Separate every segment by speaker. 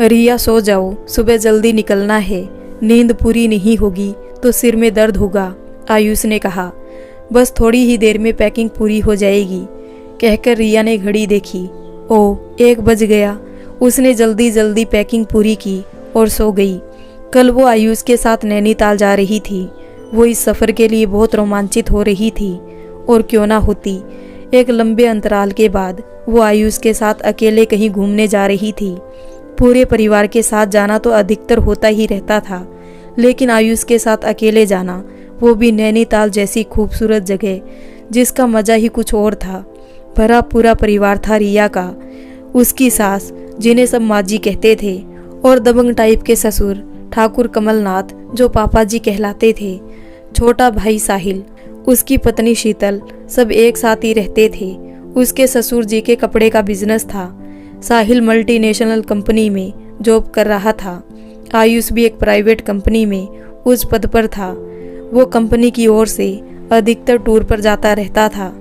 Speaker 1: रिया सो जाओ, सुबह जल्दी निकलना है, नींद पूरी नहीं होगी तो सिर में दर्द होगा, आयुष ने कहा। बस थोड़ी ही देर में पैकिंग पूरी हो जाएगी, कहकर रिया ने घड़ी देखी। ओह, 1 बज गया। उसने जल्दी जल्दी पैकिंग पूरी की और सो गई। कल वो आयुष के साथ नैनीताल जा रही थी। वो इस सफ़र के लिए बहुत रोमांचित हो रही थी, और क्यों ना होती। एक लंबे अंतराल के बाद वो आयुष के साथ अकेले कहीं घूमने जा रही थी। पूरे परिवार के साथ जाना तो अधिकतर होता ही रहता था, लेकिन आयुष के साथ अकेले जाना, वो भी नैनीताल जैसी खूबसूरत जगह, जिसका मज़ा ही कुछ और था। भरा पूरा परिवार था रिया का, उसकी सास जिन्हें सब माँ जी कहते थे, और दबंग टाइप के ससुर ठाकुर कमलनाथ जो पापा जी कहलाते थे, छोटा भाई साहिल, उसकी पत्नी शीतल, सब एक साथ ही रहते थे। उसके ससुर जी के कपड़े का बिजनेस था। साहिल मल्टीनेशनल कंपनी में जॉब कर रहा था। आयुष भी एक प्राइवेट कंपनी में उस पद पर था। वो कंपनी की ओर से अधिकतर टूर पर जाता रहता था।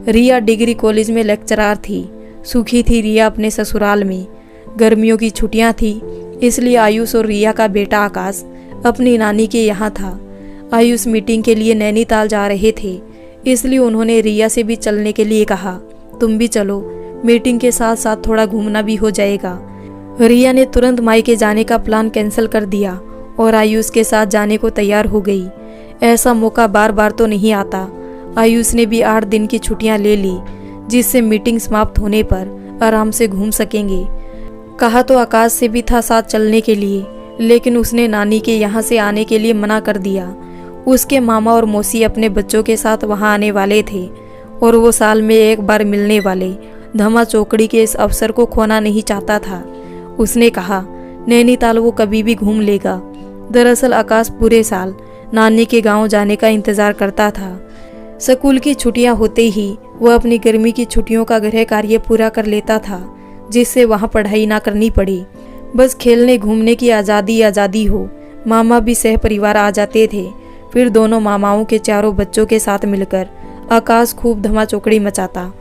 Speaker 1: रिया डिग्री कॉलेज में लेक्चरार थी। सुखी थी रिया अपने ससुराल में। गर्मियों की छुट्टियां थी, इसलिए आयुष और रिया का बेटा आकाश अपनी नानी के यहाँ था। आयुष मीटिंग के लिए नैनीताल जा रहे थे, इसलिए उन्होंने रिया से भी चलने के लिए कहा। तुम भी चलो, मीटिंग के साथ साथ थोड़ा घूमना भी हो जाएगा। रिया ने तुरंत मायके जाने का प्लान कैंसिल कर दिया और आयुष के साथ जाने को तैयार हो गई। ऐसा मौका बार बार तो नहीं आता। आयुष ने भी 8 दिन की छुट्टियां ले ली, जिससे मीटिंग समाप्त होने पर आराम से घूम सकेंगे। कहा तो आकाश से भी था साथ चलने के लिए, लेकिन उसने नानी के यहाँ से आने के लिए मना कर दिया। उसके मामा और मौसी अपने बच्चों के साथ वहाँ आने वाले थे, और वो साल में एक बार मिलने वाले धमा चौकड़ी के इस अवसर को खोना नहीं चाहता था। उसने कहा नैनीताल वो कभी भी घूम लेगा। दरअसल आकाश पूरे साल नानी के गांव जाने का इंतजार करता था। स्कूल की छुट्टियां होते ही वह अपनी गर्मी की छुट्टियों का गृह कार्य पूरा कर लेता था, जिससे वहां पढ़ाई ना करनी पड़ी। बस खेलने घूमने की आज़ादी हो। मामा भी सह परिवार आ जाते थे। फिर दोनों मामाओं के चारों बच्चों के साथ मिलकर आकाश खूब धमा चौकड़ी मचाता।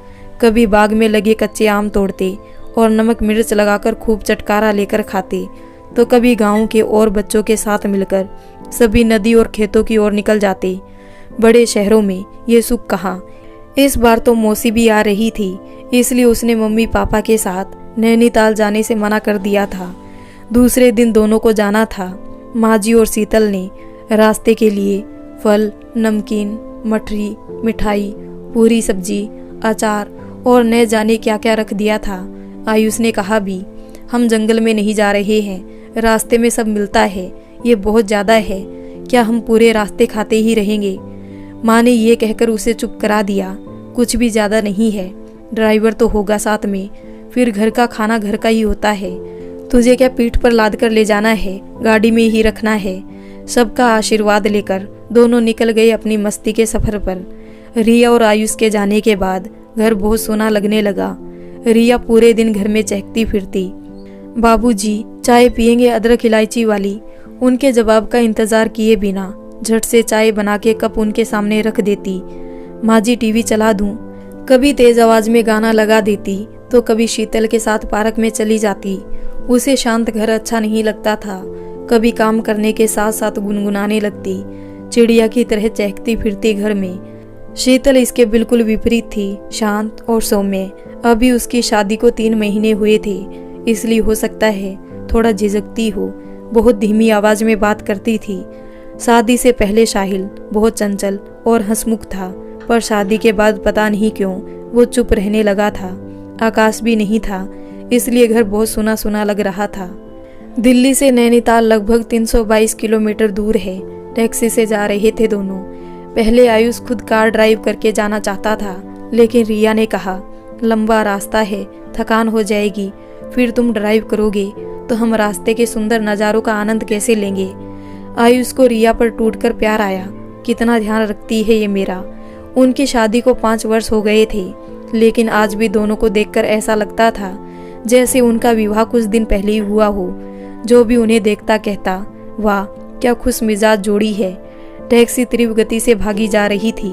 Speaker 1: कभी बाग में लगे कच्चे आम तोड़ते और नमक मिर्च लगाकर खूब चटकारा लेकर खाते, तो कभी गाँव के और बच्चों के साथ मिलकर सभी नदी और खेतों की ओर निकल जाते। बड़े शहरों में ये सुख कहाँ। इस बार तो मौसी भी आ रही थी, इसलिए उसने मम्मी पापा के साथ नैनीताल जाने से मना कर दिया था। दूसरे दिन दोनों को जाना था। माँ जी और शीतल ने रास्ते के लिए फल, नमकीन, मठरी, मिठाई, पूरी सब्जी, अचार और न जाने क्या क्या रख दिया था। आयुष ने कहा भी, हम जंगल में नहीं जा रहे हैं, रास्ते में सब मिलता है, ये बहुत ज़्यादा है, क्या हम पूरे रास्ते खाते ही रहेंगे। माँ ने ये कहकर उसे चुप करा दिया। कुछ भी ज़्यादा नहीं है, ड्राइवर तो होगा साथ में, फिर घर का खाना घर का ही होता है। तुझे क्या पीठ पर लाद कर ले जाना है, गाड़ी में ही रखना है। सबका आशीर्वाद लेकर दोनों निकल गए अपनी मस्ती के सफ़र पर। रिया और आयुष के जाने के बाद घर बहुत सोना लगने लगा। रिया पूरे दिन घर में चहकती फिरती। बाबूजी चाय पियेंगे अदरक इलायची वाली? उनके जवाब का इंतजार किए बिना झट से चाय बना के कप उनके सामने रख देती। माँ जी टीवी चला दूं? कभी तेज आवाज में गाना लगा देती, तो कभी शीतल के साथ पार्क में चली जाती। उसे शांत घर अच्छा नहीं लगता था। कभी काम करने के साथ साथ गुनगुनाने लगती, चिड़िया की तरह चहकती फिरती घर में। शीतल इसके बिल्कुल विपरीत थी, शांत और सौम्य। अभी उसकी शादी को 3 महीने हुए थे, इसलिए हो सकता है थोड़ा झिझकती हो। बहुत धीमी आवाज में बात करती थी। शादी से पहले साहिल बहुत चंचल और हंसमुख था, पर शादी के बाद पता नहीं क्यों वो चुप रहने लगा था। आकाश भी नहीं था, इसलिए घर बहुत सुना सुना लग रहा था। दिल्ली से नैनीताल लगभग 322 किलोमीटर दूर है। टैक्सी से जा रहे थे दोनों। पहले आयुष खुद कार ड्राइव करके जाना चाहता था, लेकिन रिया ने कहा लंबा रास्ता है, थकान हो जाएगी, फिर तुम ड्राइव करोगे तो हम रास्ते के सुंदर नज़ारों का आनंद कैसे लेंगे। आयुष को रिया पर टूटकर प्यार आया। कितना ध्यान रखती है ये मेरा। उनकी शादी को 5 वर्ष हो गए थे, लेकिन आज भी दोनों को देखकर ऐसा लगता था जैसे उनका विवाह कुछ दिन पहले ही हुआ हो। जो भी उन्हें देखता कहता, वाह क्या खुश मिजाज जोड़ी है। टैक्सी तीव्र गति से भागी जा रही थी।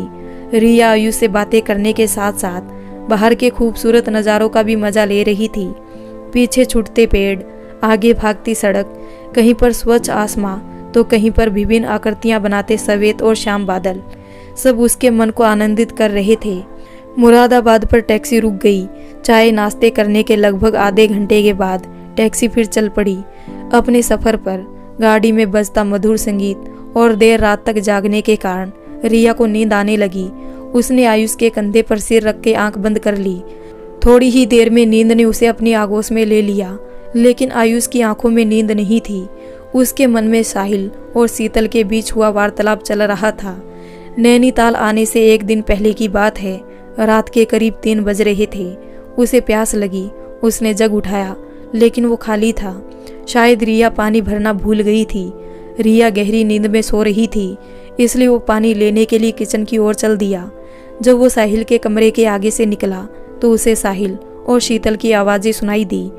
Speaker 1: रिया आयुष से बातें करने के साथ साथ बाहर के खूबसूरत नज़ारों का भी मजा ले रही थी। पीछे छूटते पेड़, आगे भागती सड़क, कहीं पर स्वच्छ आसमां तो कहीं पर विभिन्न आकृतियां बनाते सफेद और श्याम बादल, सब उसके मन को आनंदित कर रहे थे। मुरादाबाद पर टैक्सी रुक गई। चाय नाश्ते करने के लगभग आधे घंटे के बाद टैक्सी फिर चल पड़ी अपने सफ़र पर। गाड़ी में बजता मधुर संगीत और देर रात तक जागने के कारण रिया को नींद आने लगी। उसने आयुष के कंधे पर सिर रख के आंख बंद कर ली। थोड़ी ही देर में नींद ने उसे अपनी आगोश में ले लिया, लेकिन आयुष की आंखों में नींद नहीं थी। उसके मन में साहिल और शीतल के बीच हुआ वार्तालाप चल रहा था। नैनीताल आने से एक दिन पहले की बात है। रात के करीब 3 बज रहे थे। उसे प्यास लगी। उसने जग उठाया, लेकिन वो खाली था। शायद रिया पानी भरना भूल गई थी। रिया गहरी नींद में सो रही थी, इसलिए वो पानी लेने के लिए किचन की ओर चल दिया। जब वो साहिल के कमरे के आगे से निकला तो उसे साहिल और शीतल की आवाज़ें सुनाई दी।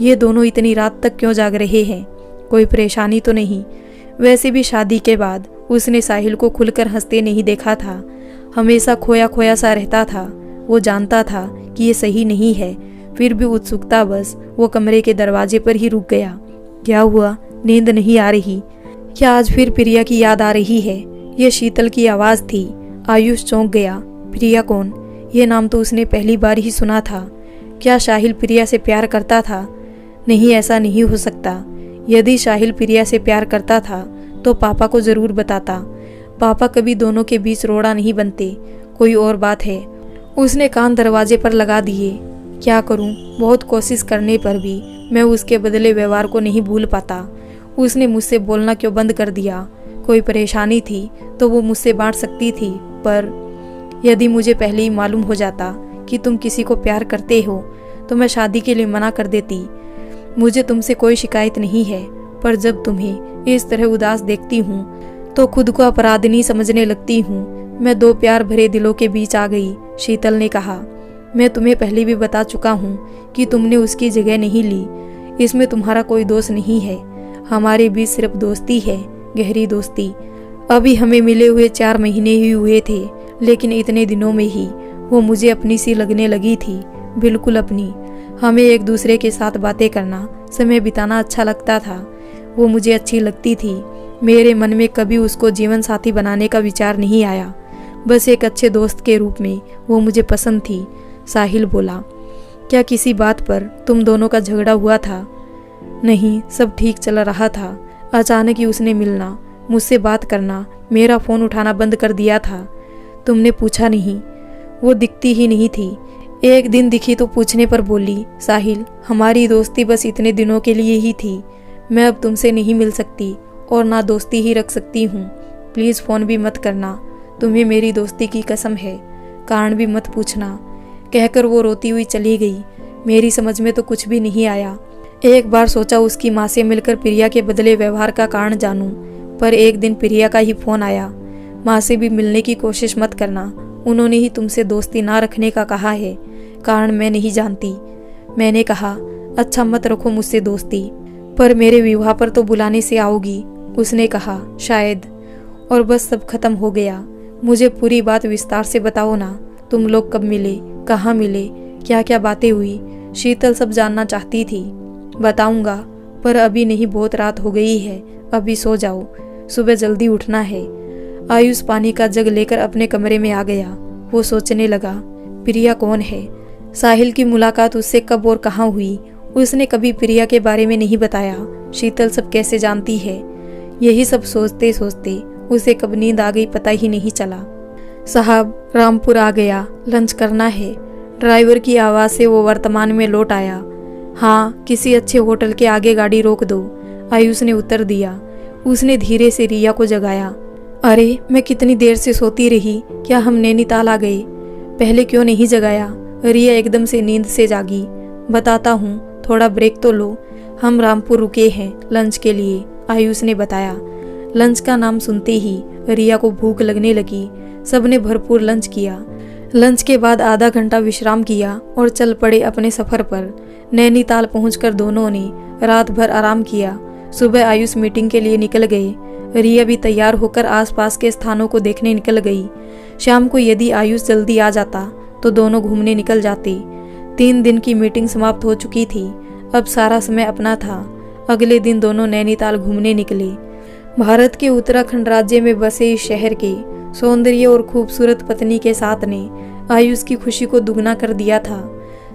Speaker 1: ये दोनों इतनी रात तक क्यों जाग रहे हैं? कोई परेशानी तो नहीं? वैसे भी शादी के बाद उसने साहिल को खुलकर हंसते नहीं देखा था। हमेशा खोया खोया सा रहता था। वो जानता था कि ये सही नहीं है, फिर भी उत्सुकता बस वो कमरे के दरवाजे पर ही रुक गया। क्या हुआ? नींद नहीं आ रही? क्या आज फिर प्रिया की याद आ रही है? ये शीतल की आवाज़ थी। आयुष चौंक गया। प्रिया कौन? ये नाम तो उसने पहली बार ही सुना था। क्या साहिल प्रिया से प्यार करता था? नहीं, ऐसा नहीं हो सकता। यदि साहिल प्रिया से प्यार करता था तो पापा को ज़रूर बताता। पापा कभी दोनों के बीच रोड़ा नहीं बनते। कोई और बात है। उसने कान दरवाजे पर लगा दिए। क्या करूं? बहुत कोशिश करने पर भी मैं उसके बदले व्यवहार को नहीं भूल पाता। उसने मुझसे बोलना क्यों बंद कर दिया? कोई परेशानी थी तो वो मुझसे बांट सकती थी, पर यदि मुझे पहले ही मालूम हो जाता कि तुम किसी को प्यार करते हो तो मैं शादी के लिए मना कर देती। मुझे तुमसे कोई शिकायत नहीं है, पर जब तुम्हें इस तरह उदास देखती हूँ तो खुद को अपराधिनी समझने लगती हूँ। मैं 2 प्यार भरे दिलों के बीच आ गई। शीतल ने कहा, मैं तुम्हें पहले भी बता चुका हूँ कि तुमने उसकी जगह नहीं ली। इसमें तुम्हारा कोई दोष नहीं है। हमारे बीच सिर्फ दोस्ती है, गहरी दोस्ती। अभी हमें मिले हुए 4 महीने ही हुए थे, लेकिन इतने दिनों में ही वो मुझे अपनी सी लगने लगी थी, बिल्कुल अपनी। हमें एक दूसरे के साथ बातें करना, समय बिताना अच्छा लगता था। वो मुझे अच्छी लगती थी। मेरे मन में कभी उसको जीवन साथी बनाने का विचार नहीं आया। बस एक अच्छे दोस्त के रूप में वो मुझे पसंद थी। साहिल बोला, क्या किसी बात पर तुम दोनों का झगड़ा हुआ था? नहीं, सब ठीक चल रहा था। अचानक ही उसने मिलना, मुझसे बात करना, मेरा फ़ोन उठाना बंद कर दिया था। तुमने पूछा नहीं? वो दिखती ही नहीं थी। एक दिन दिखी तो पूछने पर बोली, साहिल, हमारी दोस्ती बस इतने दिनों के लिए ही थी। मैं अब तुमसे नहीं मिल सकती और ना दोस्ती ही रख सकती हूँ। प्लीज़ फ़ोन भी मत करना। तुम्हें मेरी दोस्ती की कसम है। कारण भी मत पूछना। कहकर वो रोती हुई चली गई। मेरी समझ में तो कुछ भी नहीं आया। एक बार सोचा उसकी माँ से मिलकर प्रिया के बदले व्यवहार का कारण जानूं, पर एक दिन प्रिया का ही फ़ोन आया। माँ से भी मिलने की कोशिश मत करना। उन्होंने ही तुमसे दोस्ती ना रखने का कहा है। कारण मैं नहीं जानती। मैंने कहा, अच्छा मत रखो मुझसे दोस्ती, पर मेरे विवाह पर तो बुलाने से आओगी। उसने कहा, शायद। और बस सब खत्म हो गया। मुझे पूरी बात विस्तार से बताओ ना। तुम लोग कब मिले, कहाँ मिले, क्या क्या बातें हुई? शीतल सब जानना चाहती थी। बताऊंगा, पर अभी नहीं, बहुत रात हो गई है। अभी सो जाओ, सुबह जल्दी उठना है। आयुष पानी का जग लेकर अपने कमरे में आ गया। वो सोचने लगा, प्रिया कौन है? साहिल की मुलाकात उससे कब और कहाँ हुई? उसने कभी प्रिया के बारे में नहीं बताया। शीतल सब कैसे जानती है? यही सब सोचते सोचते उसे कब नींद आ गई पता ही नहीं चला। साहब, रामपुर आ गया, लंच करना है। ड्राइवर की आवाज़ से वो वर्तमान में लौट आया। हाँ, किसी अच्छे होटल के आगे गाड़ी रोक दो, आयुष ने उत्तर दिया। उसने धीरे से रिया को जगाया। अरे, मैं कितनी देर से सोती रही। क्या हम नैनीताल आ गए? पहले क्यों नहीं जगाया? रिया एकदम से नींद से जागी। बताता हूँ, थोड़ा ब्रेक तो लो। हम रामपुर रुके हैं लंच के लिए, आयुष ने बताया। लंच का नाम सुनते ही रिया को भूख लगने लगी। सबने भरपूर लंच किया। लंच के बाद आधा घंटा विश्राम किया और चल पड़े अपने सफ़र पर। नैनीताल पहुंचकर दोनों ने रात भर आराम किया। सुबह आयुष मीटिंग के लिए निकल गए। रिया भी तैयार होकर आसपास के स्थानों को देखने निकल गई। शाम को यदि आयुष जल्दी आ जाता तो दोनों घूमने निकल जाते। 3 दिन की मीटिंग समाप्त हो चुकी थी। अब सारा समय अपना था। अगले दिन दोनों नैनीताल घूमने निकले। भारत के उत्तराखंड राज्य में बसे इस शहर के सौंदर्य और खूबसूरत पत्नी के साथ ने आयुष की खुशी को दुगना कर दिया था।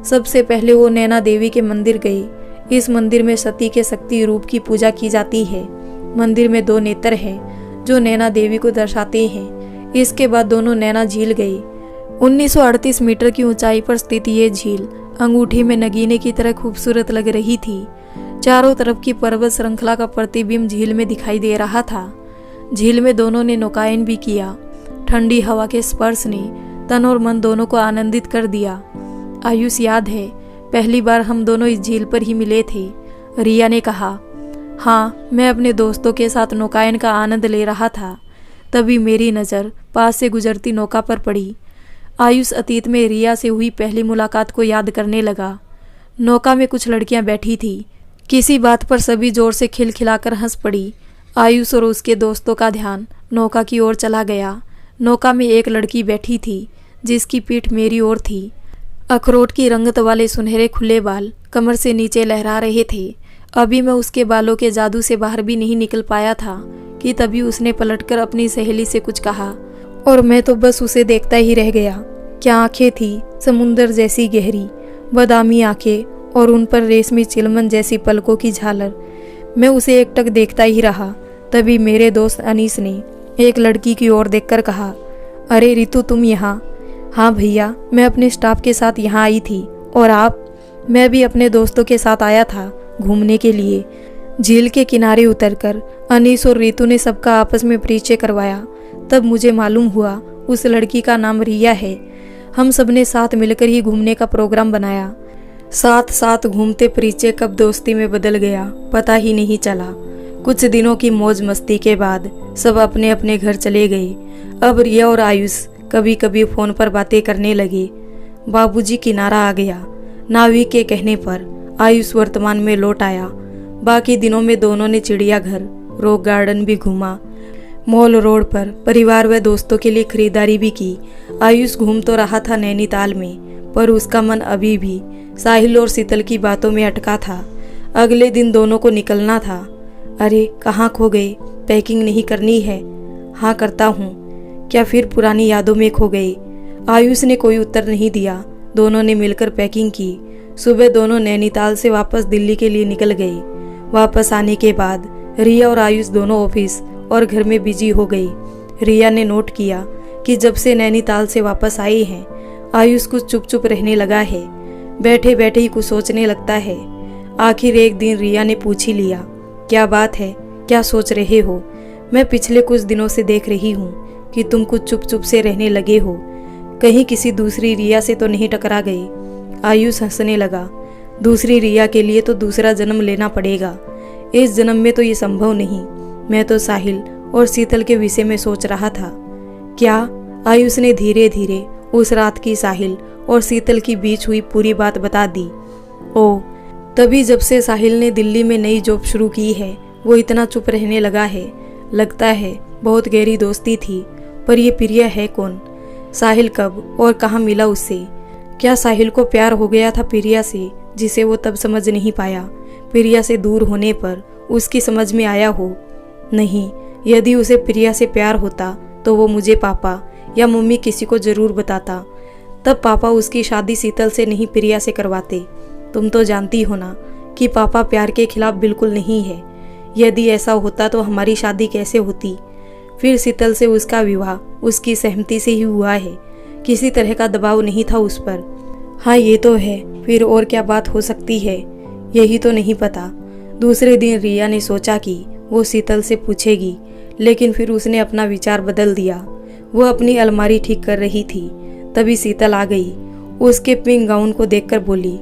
Speaker 1: सबसे पहले वो नैना देवी के मंदिर गए। इस मंदिर में सती के शक्ति रूप की पूजा की जाती है। मंदिर में 2 नेत्र हैं जो नैना देवी को दर्शाते हैं। इसके बाद दोनों नैना झील गए। 1938 मीटर की ऊंचाई पर स्थित ये झील अंगूठी में नगीने की तरह खूबसूरत लग रही थी। चारों तरफ की पर्वत श्रृंखला का प्रतिबिंब झील में दिखाई दे रहा था। झील में दोनों ने नौकायन भी किया। ठंडी हवा के स्पर्श ने तन और मन दोनों को आनंदित कर दिया। आयुष याद है, पहली बार हम दोनों इस झील पर ही मिले थे। रिया ने कहा। हाँ, मैं अपने दोस्तों के साथ नौकायन का आनंद ले रहा था। तभी मेरी नज़र पास से गुजरती नौका पर पड़ी। आयुष अतीत में रिया से हुई पहली मुलाकात को याद करने लगा। नौका में कुछ लड़कियां बैठी थी। किसी बात पर सभी जोर से खिलखिलाकर हंस पड़ी। आयुष और उसके दोस्तों का ध्यान नौका की ओर चला गया। नौका में एक लड़की बैठी थी जिसकी पीठ मेरी ओर थी। अखरोट की रंगत वाले सुनहरे खुले बाल कमर से नीचे लहरा रहे थे। अभी मैं उसके बालों के जादू से बाहर भी नहीं निकल पाया था कि तभी उसने पलटकर अपनी सहेली से कुछ कहा और मैं तो बस उसे देखता ही रह गया। क्या आंखें थी, समुंदर जैसी गहरी बादामी आंखें और उन पर रेशमी चिलमन जैसी पलकों की झालर। मैं उसे एकटक देखता ही रहा। तभी मेरे दोस्त अनीस ने एक लड़की की ओर देखकर कहा, अरे रितु, तुम यहाँ? हाँ भैया, मैं अपने स्टाफ के साथ यहाँ आई थी। और आप? मैं भी अपने दोस्तों के साथ आया था घूमने के लिए। झील के किनारे उतरकर अनीस और रितु ने सबका आपस में परिचय करवाया। तब मुझे मालूम हुआ उस लड़की का नाम रिया है। हम सब ने साथ मिलकर ही घूमने का प्रोग्राम बनाया। साथ साथ घूमते परिचय कब दोस्ती में बदल गया पता ही नहीं चला। कुछ दिनों की मौज मस्ती के बाद सब अपने अपने घर चले गए। अब रिया और आयुष कभी कभी फोन पर बातें करने लगे। बाबूजी किनारा आ गया। नाविक के कहने पर आयुष वर्तमान में लौट आया। बाकी दिनों में दोनों ने चिड़ियाघर, रॉक गार्डन भी घूमा। मॉल रोड पर परिवार व दोस्तों के लिए खरीदारी भी की। आयुष घूम तो रहा था नैनीताल में, पर उसका मन अभी भी साहिल और शीतल की बातों में अटका था। अगले दिन दोनों को निकलना था। अरे कहाँ खो गए? पैकिंग नहीं करनी है? हाँ करता हूँ। क्या फिर पुरानी यादों में खो गए? आयुष ने कोई उत्तर नहीं दिया। दोनों ने मिलकर पैकिंग की। सुबह दोनों नैनीताल से वापस दिल्ली के लिए निकल गए। वापस आने के बाद रिया और आयुष दोनों ऑफिस और घर में बिजी हो गई। रिया ने नोट किया कि जब से नैनीताल से वापस आई हैं, आयुष कुछ चुप चुप रहने लगा है। बैठे बैठे ही कुछ सोचने लगता है। आखिर एक दिन रिया ने पूछ ही लिया, क्या बात है, क्या सोच रहे हो? मैं पिछले कुछ दिनों से देख रही हूँ कि तुम कुछ चुप चुप से रहने लगे हो। कहीं किसी दूसरी रिया से तो नहीं टकरा गए? आयुष हंसने लगा। दूसरी रिया के लिए तो दूसरा जन्म लेना पड़ेगा। इस जन्म में तो ये संभव नहीं। मैं तो साहिल और शीतल के विषय में सोच रहा था। क्या? आयुष ने धीरे धीरे उस रात की साहिल और शीतल की बीच हुई पूरी बात बता दी। ओ, तभी जब से साहिल ने दिल्ली में नई जॉब शुरू की है वो इतना चुप रहने लगा है। लगता है बहुत गहरी दोस्ती थी, पर ये प्रिया है कौन? साहिल कब और कहाँ मिला उससे? क्या साहिल को प्यार हो गया था प्रिया से, जिसे वो तब समझ नहीं पाया? प्रिया से दूर होने पर उसकी समझ में आया हो? नहीं, यदि उसे प्रिया से प्यार होता तो वो मुझे पापा या मम्मी किसी को जरूर बताता। तब पापा उसकी शादी शीतल से नहीं प्रिया से करवाते। तुम तो जानती हो ना कि पापा प्यार के खिलाफ बिल्कुल नहीं है। यदि ऐसा होता तो हमारी शादी कैसे होती? फिर शीतल से उसका विवाह उसकी सहमति से ही हुआ है। किसी तरह का दबाव नहीं था उस पर। हाँ ये तो है, फिर और क्या बात हो सकती है यही तो नहीं पता। दूसरे दिन रिया ने सोचा कि वो शीतल से पूछेगी, लेकिन फिर उसने अपना विचार बदल दिया। वो अपनी अलमारी ठीक कर रही थी। तभी शीतल आ गई। उसके पिंक गाउन को देखकर बोली,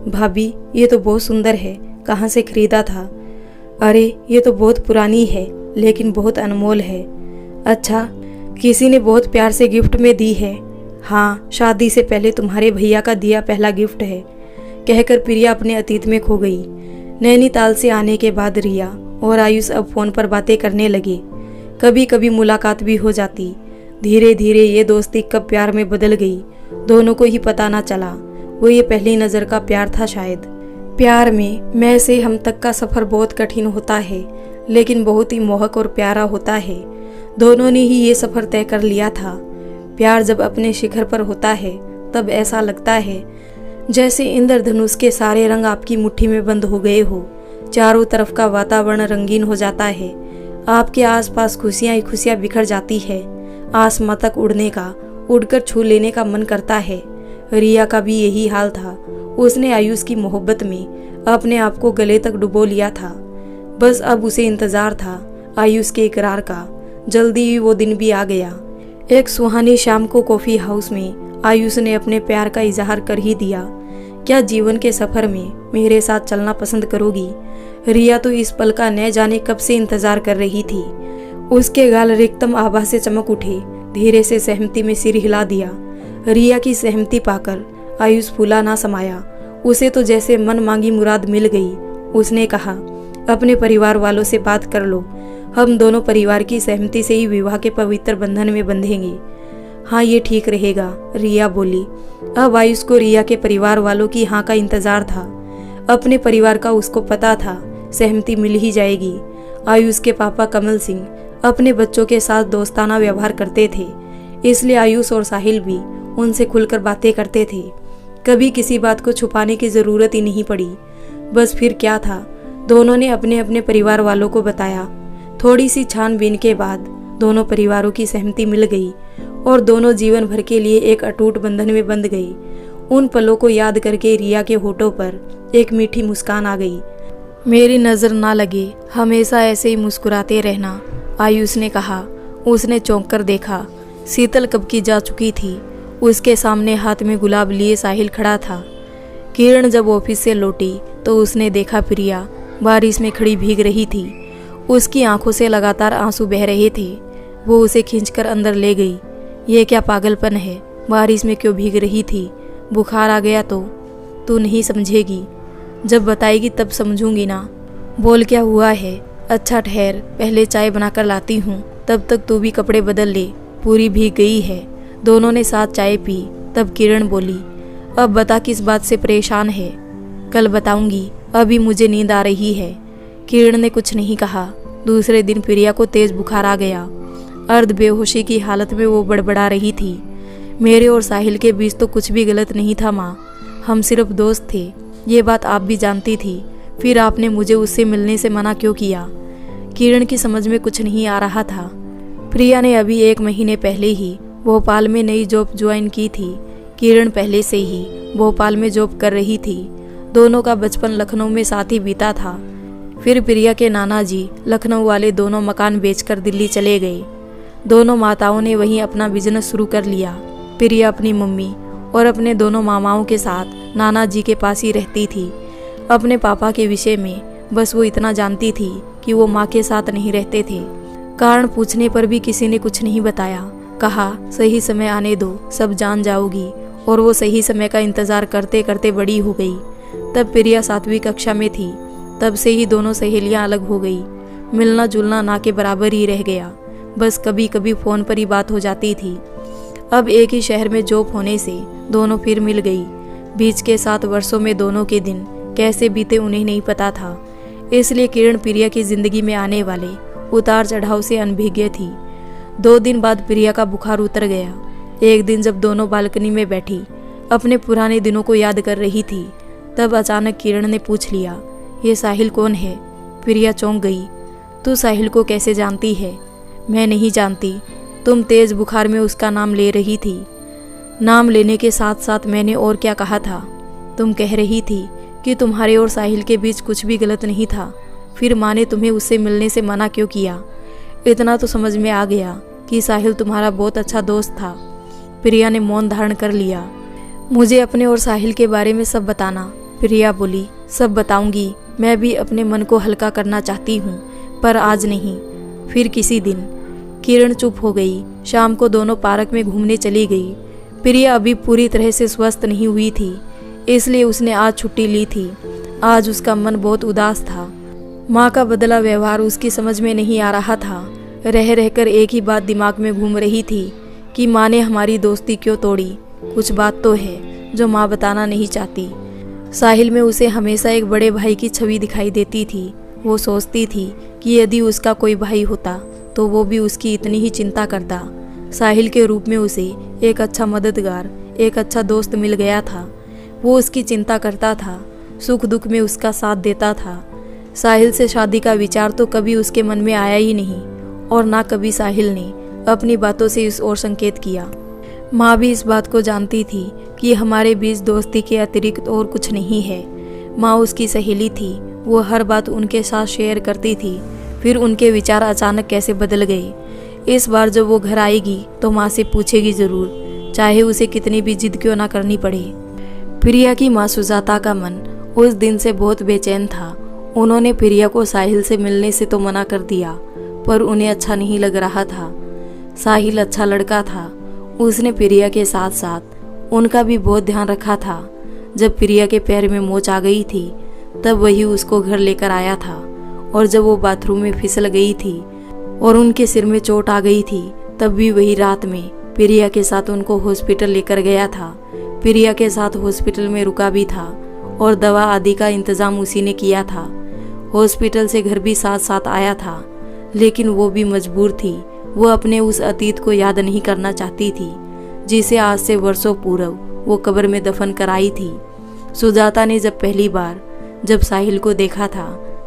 Speaker 1: भाभी ये तो बहुत सुंदर है, कहाँ से खरीदा था? अरे ये तो बहुत पुरानी है लेकिन बहुत अनमोल है। अच्छा, किसी ने बहुत प्यार से गिफ्ट में दी है? हाँ, शादी से पहले तुम्हारे भैया का दिया पहला गिफ्ट है। कहकर प्रिया अपने अतीत में खो गई। नैनीताल से आने के बाद रिया और आयुष अब फोन पर बातें करने लगे। कभी कभी मुलाकात भी हो जाती। धीरे धीरे ये दोस्ती कब प्यार में बदल गई दोनों को ही पता ना चला। वो ये पहली नज़र का प्यार था शायद। प्यार में मैं से हम तक का सफ़र बहुत कठिन होता है, लेकिन बहुत ही मोहक और प्यारा होता है। दोनों ने ही ये सफ़र तय कर लिया था। प्यार जब अपने शिखर पर होता है तब ऐसा लगता है जैसे इंद्रधनुष के सारे रंग आपकी मुट्ठी में बंद हो गए हो। चारों तरफ का वातावरण रंगीन हो जाता है। आपके आसपास खुशियाँ ही खुशियाँ बिखर जाती है। आसमां तक उड़ने का, उड़कर छू लेने का मन करता है। रिया का भी यही हाल था। उसने आयुष की मोहब्बत में अपने आप को गले तक डुबो लिया था। बस अब उसे इंतजार था आयुष के इकरार का। जल्दी ही वो दिन भी आ गया। एक सुहानी शाम को कॉफी हाउस में आयुष ने अपने प्यार का इजहार कर ही दिया। क्या जीवन के सफर में मेरे साथ चलना पसंद करोगी? रिया तो इस पल का न जाने कब से इंतजार कर रही थी। उसके गाल रिक्तम आभा से चमक उठे। धीरे से सहमति में सिर हिला दिया। रिया की सहमति पाकर आयुष फूला ना समाया। उसे तो जैसे मन मांगी मुराद मिल गई। उसने कहा, अपने परिवार वालों से बात कर लो। हम दोनों परिवार की सहमति से ही विवाह के पवित्र बंधन में बंधेंगे। हाँ, ये ठीक रहेगा, रिया बोली। अब आयुष को रिया के परिवार वालों की हाँ का इंतजार था। अपने परिवार का उसको पता था सहमति मिल ही जाएगी। आयुष के पापा कमल सिंह अपने बच्चों के साथ दोस्ताना व्यवहार करते थे, इसलिए आयुष और साहिल भी उनसे खुलकर बातें करते थे। कभी किसी बात को छुपाने की जरूरत ही नहीं पड़ी। बस फिर क्या था, दोनों ने अपने अपने परिवार वालों को बताया। थोड़ी सी छानबीन के बाद दोनों परिवारों की सहमति मिल गई और दोनों जीवन भर के लिए एक अटूट बंधन में बंध गई। उन पलों को याद करके रिया के होठों पर एक मीठी मुस्कान आ गई। मेरी नजर ना लगे, हमेशा ऐसे ही मुस्कुराते रहना, आयुष ने कहा। उसने चौंक कर देखा। शीतल कब की जा चुकी थी। उसके सामने हाथ में गुलाब लिए साहिल खड़ा था। किरण जब ऑफिस से लौटी तो उसने देखा प्रिया बारिश में खड़ी भीग रही थी। उसकी आंखों से लगातार आंसू बह रहे थे। वो उसे खींचकर अंदर ले गई। ये क्या पागलपन है, बारिश में क्यों भीग रही थी? बुखार आ गया तो? तू नहीं समझेगी, जब बताएगी तब समझूंगी ना। बोल, क्या हुआ है? अच्छा ठहर, पहले चाय बनाकर लाती हूँ, तब तक तू भी कपड़े बदल ले, पूरी भीग गई है। दोनों ने साथ चाय पी। तब किरण बोली, अब बता किस बात से परेशान है? कल बताऊंगी, अभी मुझे नींद आ रही है। किरण ने कुछ नहीं कहा। दूसरे दिन प्रिया को तेज बुखार आ गया। अर्ध बेहोशी की हालत में वो बड़बड़ा रही थी। मेरे और साहिल के बीच तो कुछ भी गलत नहीं था माँ, हम सिर्फ दोस्त थे। ये बात आप भी जानती थी, फिर आपने मुझे उससे मिलने से मना क्यों किया? किरण की समझ में कुछ नहीं आ रहा था। प्रिया ने अभी 1 महीने पहले ही भोपाल में नई जॉब ज्वाइन की थी। किरण पहले से ही भोपाल में जॉब कर रही थी। दोनों का बचपन लखनऊ में साथ ही बीता था। फिर प्रिया के नाना जी लखनऊ वाले दोनों मकान बेचकर दिल्ली चले गए। दोनों माताओं ने वहीं अपना बिजनेस शुरू कर लिया। प्रिया अपनी मम्मी और अपने दोनों मामाओं के साथ नाना जी के पास ही रहती थी। अपने पापा के विषय में बस वो इतना जानती थी कि वो माँ के साथ नहीं रहते थे। कारण पूछने पर भी किसी ने कुछ नहीं बताया। कहा, सही समय आने दो, सब जान जाओगी। और वो सही समय का इंतजार करते करते बड़ी हो गई। तब प्रिया 7वीं कक्षा में थी। तब से ही दोनों सहेलियां अलग हो गई। मिलना जुलना ना के बराबर ही रह गया। बस कभी कभी फ़ोन पर ही बात हो जाती थी। अब एक ही शहर में जॉब होने से दोनों फिर मिल गई। बीच के 7 वर्षों में दोनों के दिन कैसे बीते उन्हें नहीं पता था। इसलिए किरण प्रिया की जिंदगी में आने वाले उतार चढ़ाव से अनभिज्ञ थी। 2 दिन बाद प्रिया का बुखार उतर गया। एक दिन जब दोनों बालकनी में बैठी अपने पुराने दिनों को याद कर रही थी, तब अचानक किरण ने पूछ लिया, ये साहिल कौन है? प्रिया चौंक गई। तू साहिल को कैसे जानती है? मैं नहीं जानती। तुम तेज बुखार में उसका नाम ले रही थी। नाम लेने के साथ साथ मैंने और क्या कहा था? तुम कह रही थी कि तुम्हारे और साहिल के बीच कुछ भी गलत नहीं था। फिर माँ ने तुम्हें उससे मिलने से मना क्यों किया? इतना तो समझ में आ गया कि साहिल तुम्हारा बहुत अच्छा दोस्त था। प्रिया ने मौन धारण कर लिया। मुझे अपने और साहिल के बारे में सब बताना, प्रिया बोली। सब बताऊंगी, मैं भी अपने मन को हल्का करना चाहती हूँ, पर आज नहीं, फिर किसी दिन। किरण चुप हो गई। शाम को दोनों पार्क में घूमने चली गई। प्रिया अभी पूरी तरह से स्वस्थ नहीं हुई थी, इसलिए उसने आज छुट्टी ली थी। आज उसका मन बहुत उदास था। माँ का बदला व्यवहार उसकी समझ में नहीं आ रहा था। रह रहकर एक ही बात दिमाग में घूम रही थी कि माँ ने हमारी दोस्ती क्यों तोड़ी। कुछ बात तो है जो माँ बताना नहीं चाहती। साहिल में उसे हमेशा एक बड़े भाई की छवि दिखाई देती थी। वो सोचती थी कि यदि उसका कोई भाई होता तो वो भी उसकी इतनी ही चिंता करता। साहिल के रूप में उसे एक अच्छा मददगार, एक अच्छा दोस्त मिल गया था। वो उसकी चिंता करता था, सुख दुख में उसका साथ देता था। साहिल से शादी का विचार तो कभी उसके मन में आया ही नहीं और ना कभी साहिल ने अपनी बातों से इस ओर संकेत किया। माँ भी इस बात को जानती थी कि हमारे बीच दोस्ती के अतिरिक्त और कुछ नहीं है। माँ उसकी सहेली थी, वो हर बात उनके साथ शेयर करती थी। फिर उनके विचार अचानक कैसे बदल गए। इस बार जब वो घर आएगी तो माँ से पूछेगी ज़रूर, चाहे उसे कितनी भी जिद क्यों ना करनी पड़े। प्रिया की माँ सुजाता का मन उस दिन से बहुत बेचैन था। उन्होंने प्रिया को साहिल से मिलने से तो मना कर दिया, पर उन्हें अच्छा नहीं लग रहा था। साहिल अच्छा लड़का था, उसने प्रिया के साथ साथ उनका भी बहुत ध्यान रखा था। जब प्रिया के पैर में मोच आ गई थी तब वही उसको घर लेकर आया था, और जब वो बाथरूम में फिसल गई थी और उनके सिर में चोट आ गई थी तब भी वही रात में प्रिया के साथ उनको हॉस्पिटल लेकर गया था। प्रिया के साथ हॉस्पिटल में रुका भी था और दवा आदि का इंतजाम उसी ने किया था। हॉस्पिटल से घर भी साथ साथ आया था, लेकिन वो भी मजबूर थी। वो अपने उस अतीत को याद नहीं करना चाहती थी जिसे आज से वर्षों पूर्व वो कब्र में दफन कराई थी। सुजाता ने जब पहली बार जब साहिल को देखा था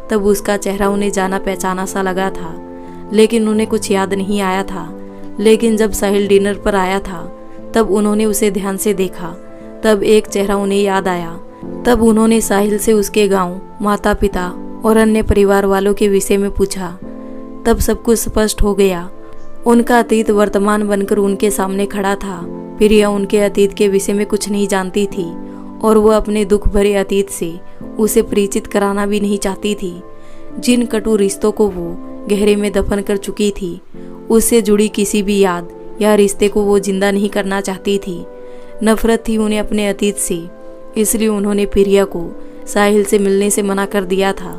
Speaker 1: तब उसका चेहरा उन्हें जाना पहचाना सा लगा था, लेकिन उन्हें कुछ याद नहीं आया था। लेकिन जब साहिल डिनर पर आया था तब उन्होंने उसे ध्यान से देखा, तब एक चेहरा उन्हें याद आया। तब उन्होंने साहिल से उसके गांव, माता पिता और अन्य परिवार वालों के विषय में पूछा। तब सब कुछ स्पष्ट हो गया। उनका अतीत वर्तमान बनकर उनके सामने खड़ा था। प्रिया उनके अतीत के विषय में कुछ नहीं जानती थी और वह अपने दुख भरे अतीत से उसे परिचित कराना भी नहीं चाहती थी। जिन कटु रिश्तों को वो गहरे में दफन कर चुकी थी, उससे जुड़ी किसी भी याद या रिश्ते को वो जिंदा नहीं करना चाहती थी। नफरत थी उन्हें अपने अतीत से, इसलिए उन्होंने प्रिया को साहिल से मिलने से मना कर दिया था।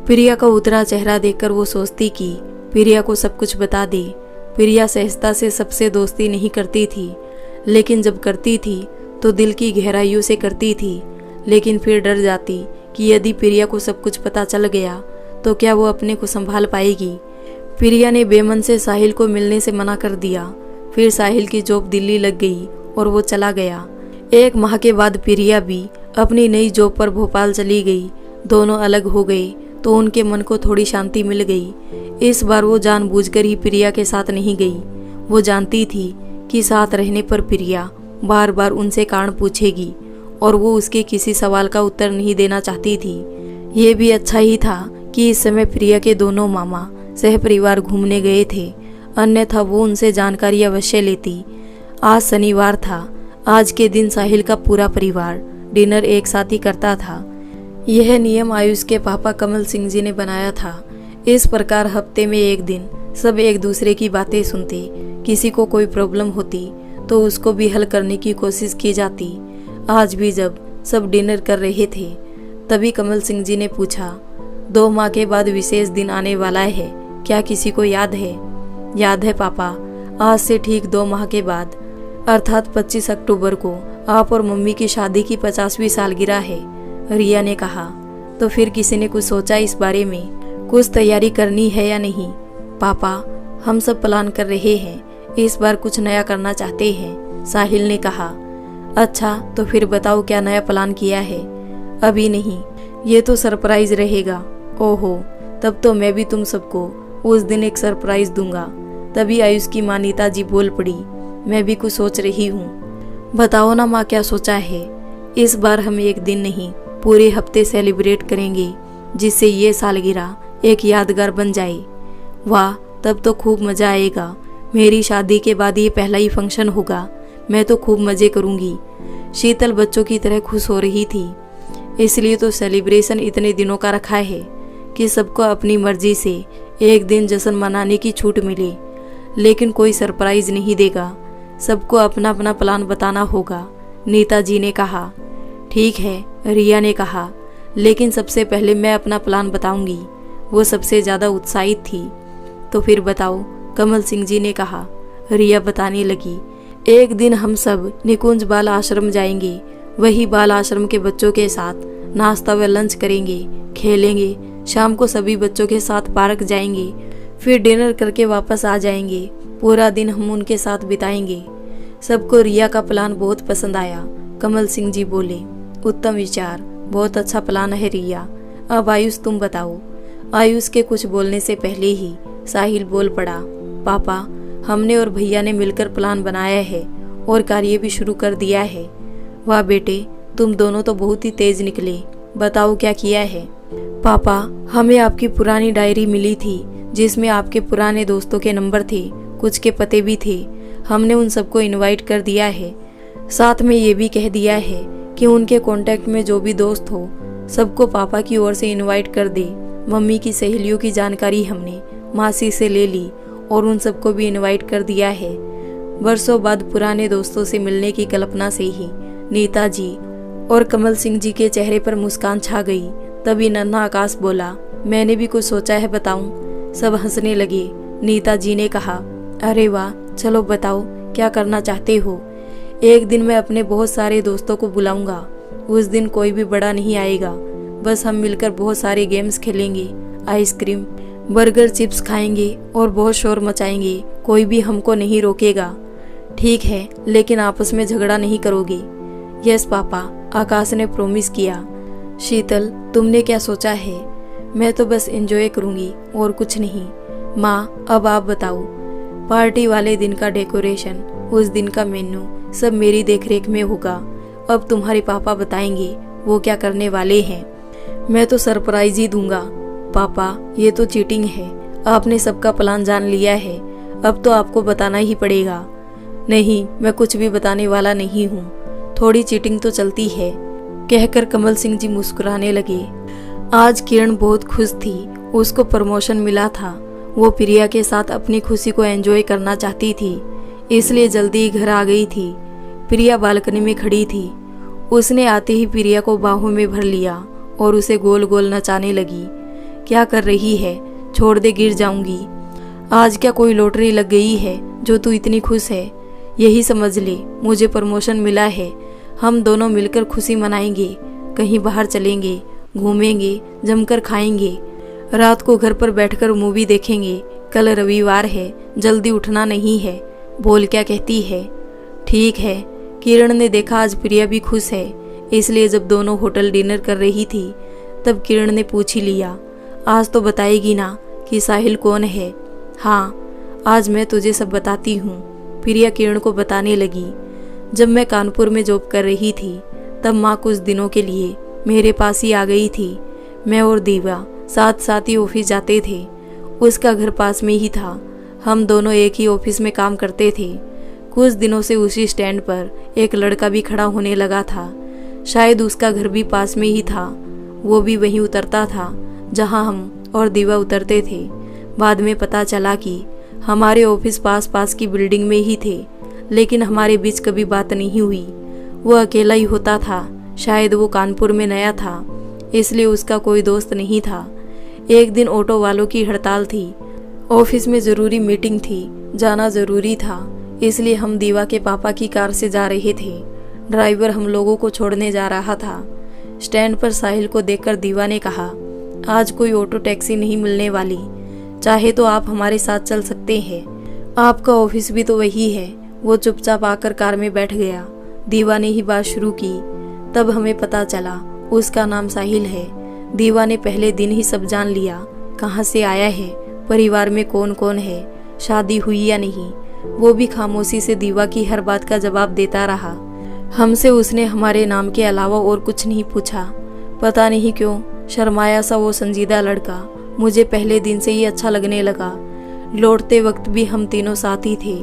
Speaker 1: प्रिया का उतरा चेहरा देखकर वो सोचती कि प्रिया को सब कुछ बता दे। प्रिया सहजता से सबसे दोस्ती नहीं करती थी, लेकिन जब करती थी तो दिल की गहराइयों से करती थी। लेकिन फिर डर जाती कि यदि प्रिया को सब कुछ पता चल गया तो क्या वो अपने को संभाल पाएगी। प्रिया ने बेमन से साहिल को मिलने से मना कर दिया। फिर साहिल की जॉब दिल्ली लग गई और वो चला गया। 1 माह के बाद प्रिया भी अपनी नई जॉब पर भोपाल चली गई। दोनों अलग हो गए तो उनके मन को थोड़ी शांति मिल गई। इस बार वो जानबूझकर ही प्रिया के साथ नहीं गई। वो जानती थी कि साथ रहने पर प्रिया बार बार उनसे कारण पूछेगी और वो उसके किसी सवाल का उत्तर नहीं देना चाहती थी। ये भी अच्छा ही था कि इस समय प्रिया के दोनों मामा सह परिवार घूमने गए थे, अन्यथा वो उनसे जानकारी अवश्य लेती। आज शनिवार था। आज के दिन साहिल का पूरा परिवार डिनर एक साथ ही करता था। यह नियम आयुष के पापा कमल सिंह जी ने बनाया था। इस प्रकार हफ्ते में एक दिन सब एक दूसरे की बातें सुनते। किसी को कोई प्रॉब्लम होती तो उसको भी हल करने की कोशिश की जाती। आज भी जब सब डिनर कर रहे थे तभी कमल सिंह जी ने पूछा, 2 माह के बाद विशेष दिन आने वाला है, क्या किसी को याद है? याद है पापा, आज से ठीक 2 माह के बाद अर्थात 25 अक्टूबर को आप और मम्मी की शादी की 50वीं सालगिरह है, रिया ने कहा। तो फिर किसी ने कुछ सोचा इस बारे में, कुछ तैयारी करनी है या नहीं? पापा, हम सब प्लान कर रहे हैं, इस बार कुछ नया करना चाहते हैं, साहिल ने कहा। अच्छा, तो फिर बताओ क्या नया प्लान किया है? अभी नहीं, ये तो सरप्राइज रहेगा। ओहो, तब तो मैं भी तुम सबको उस दिन एक सरप्राइज दूंगा। तभी आयुष की माँ नीता जी बोल पड़ी, मैं भी कुछ सोच रही हूँ। बताओ ना माँ, क्या सोचा है? इस बार हम एक दिन नहीं पूरे हफ्ते सेलिब्रेट करेंगे, जिससे ये सालगिरह एक यादगार बन जाए। वाह, तब तो खूब मजा आएगा। मेरी शादी के बाद ये पहला ही फंक्शन होगा, मैं तो खूब मजे करूंगी। शीतल बच्चों की तरह खुश हो रही थी। इसलिए तो सेलिब्रेशन इतने दिनों का रखा है कि सबको अपनी मर्जी से एक दिन जश्न मनाने की छूट मिले। लेकिन कोई सरप्राइज नहीं देगा, सबको अपना अपना प्लान बताना होगा, नीता जी ने कहा। ठीक है, रिया ने कहा, लेकिन सबसे पहले मैं अपना प्लान बताऊंगी। वो सबसे ज़्यादा उत्साहित थी। तो फिर बताओ, कमल सिंह जी ने कहा। रिया बताने लगी, एक दिन हम सब निकुंज बाल आश्रम जाएंगे। वही बाल आश्रम के बच्चों के साथ नाश्ता व लंच करेंगे, खेलेंगे। शाम को सभी बच्चों के साथ पार्क जाएंगे, फिर डिनर करके वापस आ जाएंगे। पूरा दिन हम उनके साथ बिताएंगे। सबको रिया का प्लान बहुत पसंद आया। कमल सिंह जी बोले, उत्तम विचार, बहुत अच्छा प्लान है रिया। अब आयुष तुम बताओ। आयुष के कुछ बोलने से पहले ही साहिल बोल पड़ा, पापा हमने और भैया ने मिलकर प्लान बनाया है और कार्य भी शुरू कर दिया है। वाह बेटे, तुम दोनों तो बहुत ही तेज निकले। बताओ क्या किया है। पापा, हमें आपकी पुरानी डायरी मिली थी जिसमें आपके पुराने दोस्तों के नंबर थे, कुछ के पते भी थे। हमने उन सबको इनवाइट कर दिया है। साथ में ये भी कह दिया है कि उनके कांटेक्ट में जो भी दोस्त हो सबको पापा की ओर से इनवाइट कर दे। मम्मी की सहेलियों की जानकारी हमने मासी से ले ली और उन सबको भी इनवाइट कर दिया है। वर्षों बाद पुराने दोस्तों से मिलने की कल्पना से ही नीता जी और कमल सिंह जी के चेहरे पर मुस्कान छा गई। तभी नन्हा आकाश बोला, मैंने भी कुछ सोचा है, बताऊं? सब हंसने लगे। नीता जी ने कहा, अरे वाह, चलो बताओ क्या करना चाहते हो। एक दिन मैं अपने बहुत सारे दोस्तों को बुलाऊंगा। उस दिन कोई भी बड़ा नहीं आएगा, बस हम मिलकर बहुत सारे गेम्स खेलेंगे, आइसक्रीम, बर्गर, चिप्स खाएंगे और बहुत शोर मचाएंगे। कोई भी हमको नहीं रोकेगा। ठीक है, लेकिन आपस में झगड़ा नहीं करोगे? यस पापा, आकाश ने प्रॉमिस किया। शीतल, तुमने क्या सोचा है? मैं तो बस एंजॉय करूंगी और कुछ नहीं। माँ, अब आप बताओ। पार्टी वाले दिन का डेकोरेशन, उस दिन का मेन्यू सब मेरी देखरेख में होगा। अब तुम्हारे पापा बताएंगे वो क्या करने वाले हैं। मैं तो सरप्राइज ही दूंगा। पापा, ये तो चीटिंग है। आपने सबका प्लान जान लिया है, अब तो आपको बताना ही पड़ेगा। नहीं, मैं कुछ भी बताने वाला नहीं हूँ। थोड़ी चीटिंग तो चलती है, कहकर कमल सिंह जी मुस्कुराने लगे। आज किरण बहुत खुश थी। उसको प्रमोशन मिला था। वो प्रिया के साथ अपनी खुशी को एंजॉय करना चाहती थी, इसलिए जल्दी घर आ गई थी। प्रिया बालकनी में खड़ी थी। उसने आते ही प्रिया को बाहों में भर लिया और उसे गोल गोल नचाने लगी। क्या कर रही है? छोड़ दे, गिर जाऊंगी। आज क्या कोई लॉटरी लग गई है जो तू इतनी खुश है? यही समझ ले, मुझे प्रमोशन मिला है। हम दोनों मिलकर खुशी मनाएंगे, कहीं बाहर चलेंगे, घूमेंगे, जमकर खाएंगे, रात को घर पर बैठकर मूवी देखेंगे। कल रविवार है, जल्दी उठना नहीं है। बोल, क्या कहती है? ठीक है। किरण ने देखा आज प्रिया भी खुश है, इसलिए जब दोनों होटल डिनर कर रही थी तब किरण ने पूछ ही लिया, आज तो बताएगी ना कि साहिल कौन है? हाँ, आज मैं तुझे सब बताती हूँ। प्रिया किरण को बताने लगी। जब मैं कानपुर में जॉब कर रही थी तब माँ कुछ दिनों के लिए मेरे पास ही आ गई थी। मैं और दीवा साथ साथ ही ऑफिस जाते थे। उसका घर पास में ही था। हम दोनों एक ही ऑफिस में काम करते थे। कुछ दिनों से उसी स्टैंड पर एक लड़का भी खड़ा होने लगा था। शायद उसका घर भी पास में ही था। वो भी वहीं उतरता था जहां हम और दीवा उतरते थे। बाद में पता चला कि हमारे ऑफिस पास पास की बिल्डिंग में ही थे, लेकिन हमारे बीच कभी बात नहीं हुई। वो अकेला ही होता था। शायद वो कानपुर में नया था, इसलिए उसका कोई दोस्त नहीं था। एक दिन ऑटो वालों की हड़ताल थी। ऑफिस में ज़रूरी मीटिंग थी, जाना ज़रूरी था, इसलिए हम दीवा के पापा की कार से जा रहे थे। ड्राइवर हम लोगों को छोड़ने जा रहा था। स्टैंड पर साहिल को देखकर दीवा ने कहा, आज कोई ऑटो टैक्सी नहीं मिलने वाली, चाहे तो आप हमारे साथ चल सकते हैं। आपका ऑफिस भी तो वही है। वो चुपचाप आकर कार में बैठ गया। दीवा ने ही बात शुरू की। तब हमें पता चला उसका नाम साहिल है। दीवा ने पहले दिन ही सब जान लिया, कहाँ से आया है, परिवार में कौन कौन है, शादी हुई या नहीं। वो भी खामोशी से दीवा की हर बात का जवाब देता रहा। हमसे उसने हमारे नाम के अलावा और कुछ नहीं पूछा। पता नहीं क्यों शर्माया सा वो संजीदा लड़का मुझे पहले दिन से ही अच्छा लगने लगा। लौटते वक्त भी हम तीनों साथ ही थे।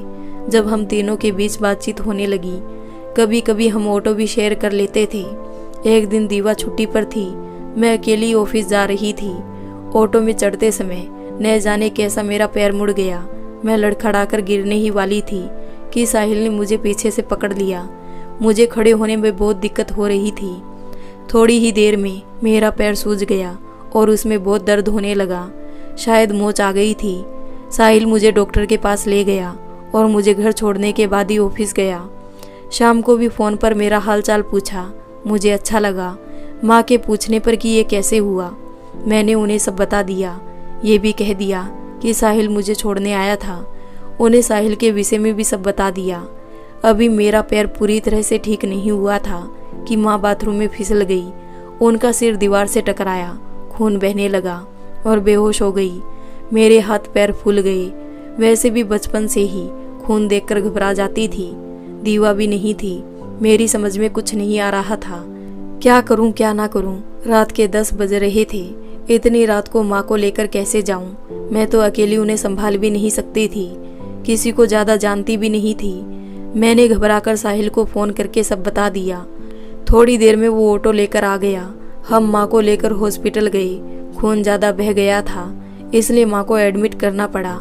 Speaker 1: जब हम तीनों के बीच बातचीत होने लगी, कभी कभी हम ऑटो भी शेयर कर लेते थे। एक दिन दीवा छुट्टी पर थी, मैं अकेली ऑफिस जा रही थी। ऑटो में चढ़ते समय न जाने कैसा मेरा पैर मुड़ गया। मैं लड़खड़ाकर गिरने ही वाली थी कि साहिल ने मुझे पीछे से पकड़ लिया। मुझे खड़े होने में बहुत दिक्कत हो रही थी। थोड़ी ही देर में मेरा पैर सूज गया और उसमें बहुत दर्द होने लगा। शायद मोच आ गई थी। साहिल मुझे डॉक्टर के पास ले गया और मुझे घर छोड़ने के बाद ही ऑफिस गया। शाम को भी फ़ोन पर मेरा हालचाल पूछा। मुझे अच्छा लगा माँ के पूछने पर कि ये कैसे हुआ। मैंने उन्हें सब बता दिया। ये भी कह दिया कि साहिल मुझे छोड़ने आया था। उन्हें साहिल के विषय में भी सब बता दिया। अभी मेरा पैर पूरी तरह से ठीक नहीं हुआ था कि माँ बाथरूम में फिसल गई। उनका सिर दीवार से टकराया, खून बहने लगा और बेहोश हो गई। मेरे हाथ पैर फूल गए। वैसे भी बचपन से ही खून देखकर घबरा जाती थी। दीवा भी नहीं थी। मेरी समझ में कुछ नहीं आ रहा था। क्या करूं क्या ना करूं। रात के 10 बज रहे थे। इतनी रात को माँ को लेकर कैसे जाऊं। मैं तो अकेली उन्हें संभाल भी नहीं सकती थी। किसी को ज्यादा जानती भी नहीं थी। मैंने घबराकर साहिल को फोन करके सब बता दिया। थोड़ी देर में वो ऑटो लेकर आ गया। हम माँ को लेकर हॉस्पिटल गए। खून ज्यादा बह गया था, इसलिए माँ को एडमिट करना पड़ा।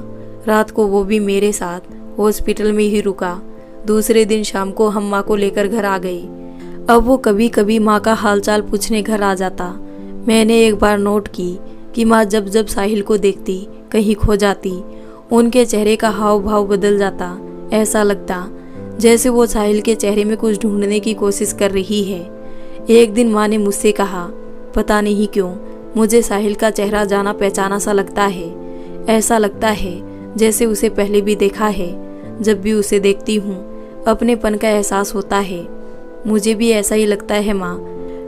Speaker 1: रात को वो भी मेरे साथ हॉस्पिटल में ही रुका। दूसरे दिन शाम को हम माँ को लेकर घर आ गए। अब वो कभी कभी माँ का हालचाल पूछने घर आ जाता। मैंने एक बार नोट की कि माँ जब जब साहिल को देखती कहीं खो जाती। उनके चेहरे का हाव भाव बदल जाता। ऐसा लगता जैसे वो साहिल के चेहरे में कुछ ढूंढने की कोशिश कर रही है। एक दिन माँ ने मुझसे कहा, पता नहीं क्यों मुझे साहिल का चेहरा जाना पहचाना सा लगता है। ऐसा लगता है जैसे उसे पहले भी देखा है। जब भी उसे देखती हूँ अपनेपन का एहसास होता है। मुझे भी ऐसा ही लगता है माँ।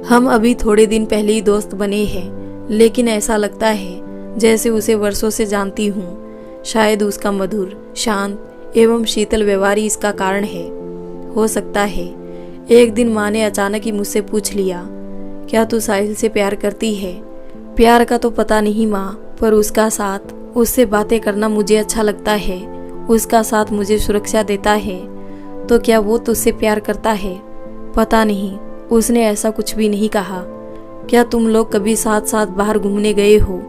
Speaker 1: हम अभी थोड़े दिन पहले ही दोस्त बने हैं, लेकिन ऐसा लगता है जैसे उसे वर्षों से जानती हूँ। शायद उसका मधुर, शांत एवं शीतल व्यवहार ही इसका कारण है। हो सकता है एक दिन माँ ने अचानक ही मुझसे पूछ लिया, क्या तू साहिल से प्यार करती है? प्यार का तो पता नहीं माँ, पर उसका साथ, उससे बातें करना मुझे अच्छा लगता है। उसका साथ मुझे सुरक्षा देता है। तो क्या वो तुझसे प्यार करता है? पता नहीं, उसने ऐसा कुछ भी नहीं कहा। क्या तुम लोग कभी साथ साथ बाहर घूमने गए हो?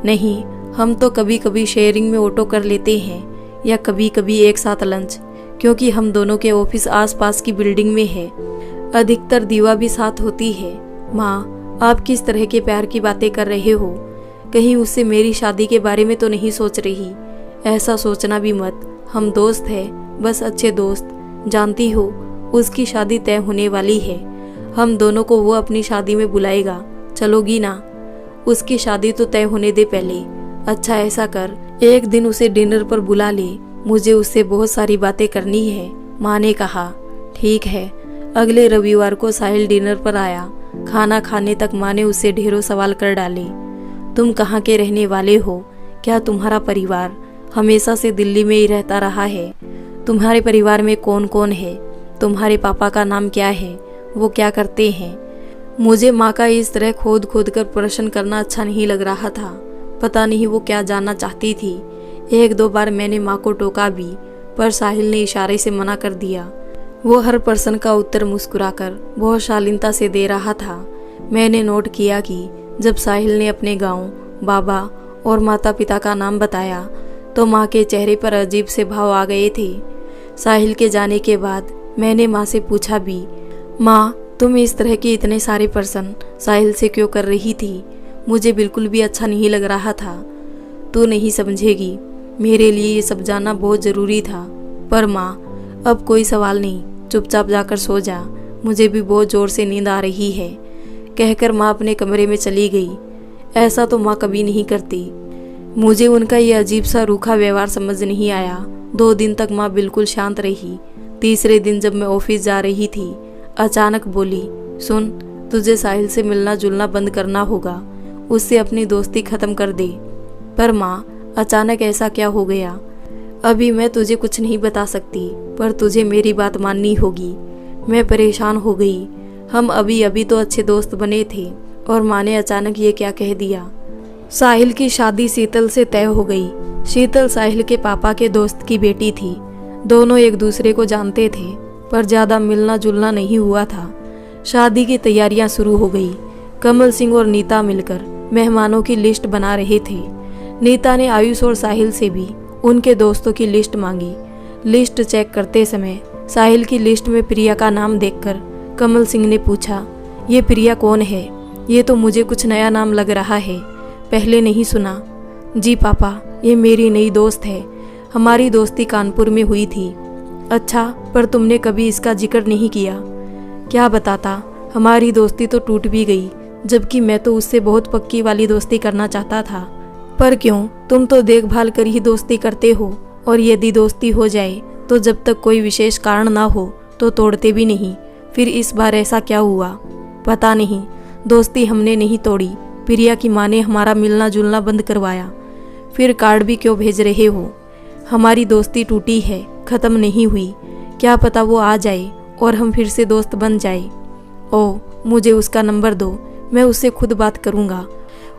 Speaker 1: नहीं, हम तो कभी कभी शेयरिंग में ऑटो कर लेते हैं या कभी कभी एक साथ लंच, क्योंकि हम दोनों के ऑफिस आसपास की बिल्डिंग में है। अधिकतर दीवा भी साथ होती है। माँ, आप किस तरह के प्यार की बातें कर रहे हो? कहीं उससे मेरी शादी के बारे में तो नहीं सोच रही? ऐसा सोचना भी मत। हम दोस्त हैं, बस अच्छे दोस्त। जानती हो उसकी शादी तय होने वाली है। हम दोनों को वो अपनी शादी में बुलाएगा। चलोगी ना? उसकी शादी तो तय होने दे पहले। अच्छा ऐसा कर, एक दिन उसे डिनर पर बुला ले। मुझे उससे बहुत सारी बातें करनी है। माँ ने कहा। ठीक है। अगले रविवार को साहिल डिनर पर आया। खाना खाने तक माँ ने उससे ढेरों सवाल कर डाले। तुम कहाँ के रहने वाले हो? क्या तुम्हारा परिवार हमेशा से दिल्ली में ही रहता रहा है? तुम्हारे परिवार में कौन कौन है? तुम्हारे पापा का नाम क्या है? वो क्या करते हैं? मुझे माँ का इस तरह खोद खोद कर प्रश्न करना अच्छा नहीं लग रहा था। पता नहीं वो क्या जानना चाहती थी। 1-2 बार मैंने माँ को टोका भी, पर साहिल ने इशारे से मना कर दिया। वो हर प्रश्न का उत्तर मुस्कुराकर बहुत शालीनता से दे रहा था। मैंने नोट किया कि जब साहिल ने अपने गांव, बाबा और माता पिता का नाम बताया तो माँ के चेहरे पर अजीब से भाव आ गए थे। साहिल के जाने के बाद मैंने माँ से पूछा भी, माँ तुम इस तरह के इतने सारे प्रश्न साहिल से क्यों कर रही थी? मुझे बिल्कुल भी अच्छा नहीं लग रहा था। तू नहीं समझेगी, मेरे लिए ये सब जानना बहुत ज़रूरी था। पर माँ अब कोई सवाल नहीं, चुपचाप जाकर सो जा। मुझे भी बहुत ज़ोर से नींद आ रही है। कहकर माँ अपने कमरे में चली गई। ऐसा तो माँ कभी नहीं करती। मुझे उनका ये अजीब सा रूखा व्यवहार समझ नहीं आया। 2 दिन तक माँ बिल्कुल शांत रही। तीसरे दिन जब मैं ऑफिस जा रही थी, अचानक बोली, सुन, तुझे साहिल से मिलना जुलना बंद करना होगा। उससे अपनी दोस्ती खत्म कर दे। पर माँ, अचानक ऐसा क्या हो गया? अभी मैं तुझे कुछ नहीं बता सकती, पर तुझे मेरी बात माननी होगी। मैं परेशान हो गई। हम अभी अभी तो अच्छे दोस्त बने थे और माँ ने अचानक ये क्या कह दिया। साहिल की शादी शीतल से तय हो गई। शीतल साहिल के पापा के दोस्त की बेटी थी। दोनों एक दूसरे को जानते थे, पर ज्यादा मिलना जुलना नहीं हुआ था। शादी की तैयारियां शुरू हो गई। कमल सिंह और नीता मिलकर मेहमानों की लिस्ट बना रहे थे। नीता ने आयुष और साहिल से भी उनके दोस्तों की लिस्ट मांगी। लिस्ट चेक करते समय साहिल की लिस्ट में प्रिया का नाम देखकर कमल सिंह ने पूछा, ये प्रिया कौन है? ये तो मुझे कुछ नया नाम लग रहा है, पहले नहीं सुना। जी पापा, ये मेरी नई दोस्त है। हमारी दोस्ती कानपुर में हुई थी। अच्छा, पर तुमने कभी इसका जिक्र नहीं किया। क्या बताता, हमारी दोस्ती तो टूट भी गई, जबकि मैं तो उससे बहुत पक्की वाली दोस्ती करना चाहता था। पर क्यों, तुम तो देखभाल कर ही दोस्ती करते हो, और यदि दोस्ती हो जाए तो जब तक कोई विशेष कारण ना हो तो तोड़ते भी नहीं। फिर इस बार ऐसा क्या हुआ? पता नहीं, दोस्ती हमने नहीं तोड़ी, प्रिया की माँ ने हमारा मिलना जुलना बंद करवाया। फिर कार्ड भी क्यों भेज रहे हो? हमारी दोस्ती टूटी है, ख़त्म नहीं हुई। क्या पता वो आ जाए और हम फिर से दोस्त बन जाए। ओह, मुझे उसका नंबर दो, मैं उससे खुद बात करूँगा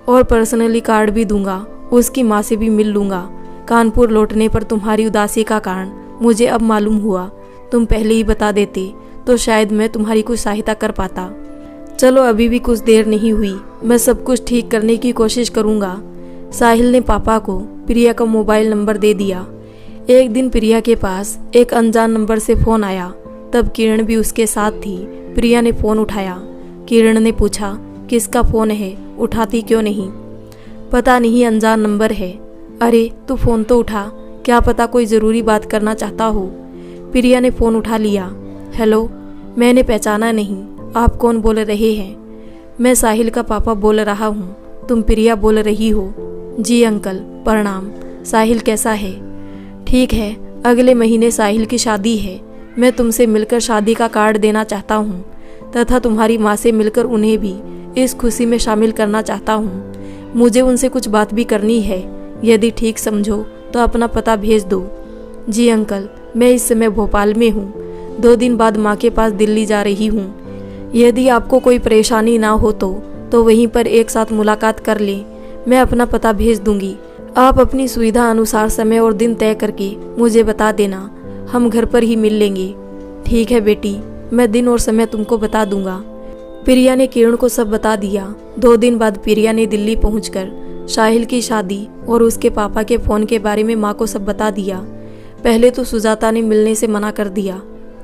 Speaker 1: और पर्सनली कार्ड भी दूंगा, उसकी माँ से भी मिल लूँगा। कानपुर लौटने पर तुम्हारी उदासी का कारण मुझे अब मालूम हुआ। तुम पहले ही बता देते तो शायद मैं तुम्हारी कुछ सहायता कर पाता। चलो, अभी भी कुछ देर नहीं हुई, मैं सब कुछ ठीक करने की कोशिश करूँगा। साहिल ने पापा को प्रिया का मोबाइल नंबर दे दिया। एक दिन प्रिया के पास एक अनजान नंबर से फ़ोन आया। तब किरण भी उसके साथ थी। प्रिया ने फ़ोन उठाया। किरण ने पूछा, किसका फ़ोन है, उठाती क्यों नहीं? पता नहीं, अनजान नंबर है। अरे तू फ़ोन तो उठा, क्या पता कोई ज़रूरी बात करना चाहता हो। प्रिया ने फ़ोन उठा लिया। हेलो, मैंने पहचाना नहीं, आप कौन बोल रहे हैं? मैं साहिल का पापा बोल रहा हूँ। तुम प्रिया बोल रही हो? जी अंकल, प्रणाम। साहिल कैसा है? ठीक है, अगले महीने साहिल की शादी है। मैं तुमसे मिलकर शादी का कार्ड देना चाहता हूँ तथा तुम्हारी माँ से मिलकर उन्हें भी इस खुशी में शामिल करना चाहता हूँ। मुझे उनसे कुछ बात भी करनी है, यदि ठीक समझो तो अपना पता भेज दो। जी अंकल, मैं इस समय भोपाल में हूँ, 2 दिन बाद माँ के पास दिल्ली जा रही हूँ। यदि आपको कोई परेशानी ना हो तो वहीं पर एक साथ मुलाकात कर लें। मैं अपना पता भेज दूंगी। आप अपनी सुविधा अनुसार समय और दिन तय करके मुझे बता देना, हम घर पर ही मिल लेंगे। ठीक है बेटी, मैं दिन और समय तुमको बता दूंगा। प्रिया ने किरण को सब बता दिया। 2 दिन बाद प्रिया ने दिल्ली पहुंचकर साहिल की शादी और उसके पापा के फ़ोन के बारे में माँ को सब बता दिया। पहले तो सुजाता ने मिलने से मना कर दिया।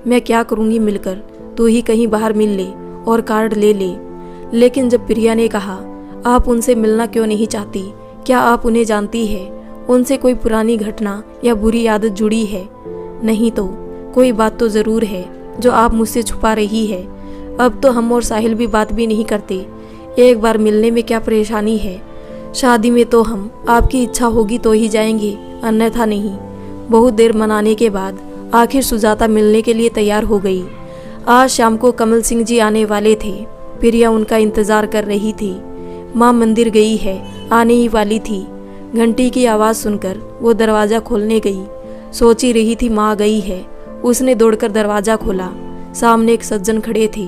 Speaker 1: मैं क्या करूँगी मिलकर, तू ही कहीं बाहर मिल ले और कार्ड ले ले। लेकिन जब प्रिया ने कहा, आप उनसे मिलना क्यों नहीं चाहती, क्या आप उन्हें जानती है, उनसे कोई पुरानी घटना या बुरी आदत जुड़ी है? नहीं तो कोई बात तो ज़रूर है जो आप मुझसे छुपा रही है। अब तो हम और साहिल भी बात भी नहीं करते, एक बार मिलने में क्या परेशानी है? शादी में तो हम आपकी इच्छा होगी तो ही जाएंगे, अन्यथा नहीं। बहुत देर मनाने के बाद आखिर सुजाता मिलने के लिए तैयार हो गई। आज शाम को कमल सिंह जी आने वाले थे। प्रिया उनका इंतज़ार कर रही थी। माँ मंदिर गई है, आने ही वाली थी। घंटी की आवाज़ सुनकर वो दरवाज़ा खोलने गई। सोच ही रही थी माँ गई है। उसने दौड़कर दरवाज़ा खोला। सामने एक सज्जन खड़े थे।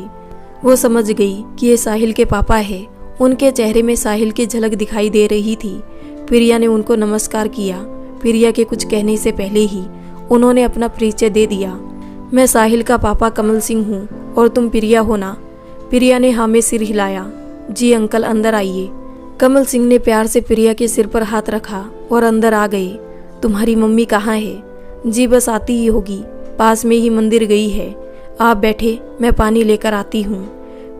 Speaker 1: वो समझ गई कि ये साहिल के पापा है। उनके चेहरे में साहिल की झलक दिखाई दे रही थी। प्रिया ने उनको नमस्कार किया। प्रिया के कुछ कहने से पहले ही उन्होंने अपना परिचय दे दिया। मैं साहिल का पापा कमल सिंह हूँ और तुम प्रिया हो ना? प्रिया ने हाँ में सिर हिलाया। जी अंकल, अंदर आइए। कमल सिंह ने प्यार से प्रिया के सिर पर हाथ रखा और अंदर आ गए। तुम्हारी मम्मी कहाँ है? जी बस आती ही होगी, पास में ही मंदिर गई है। आप बैठे, मैं पानी लेकर आती हूँ।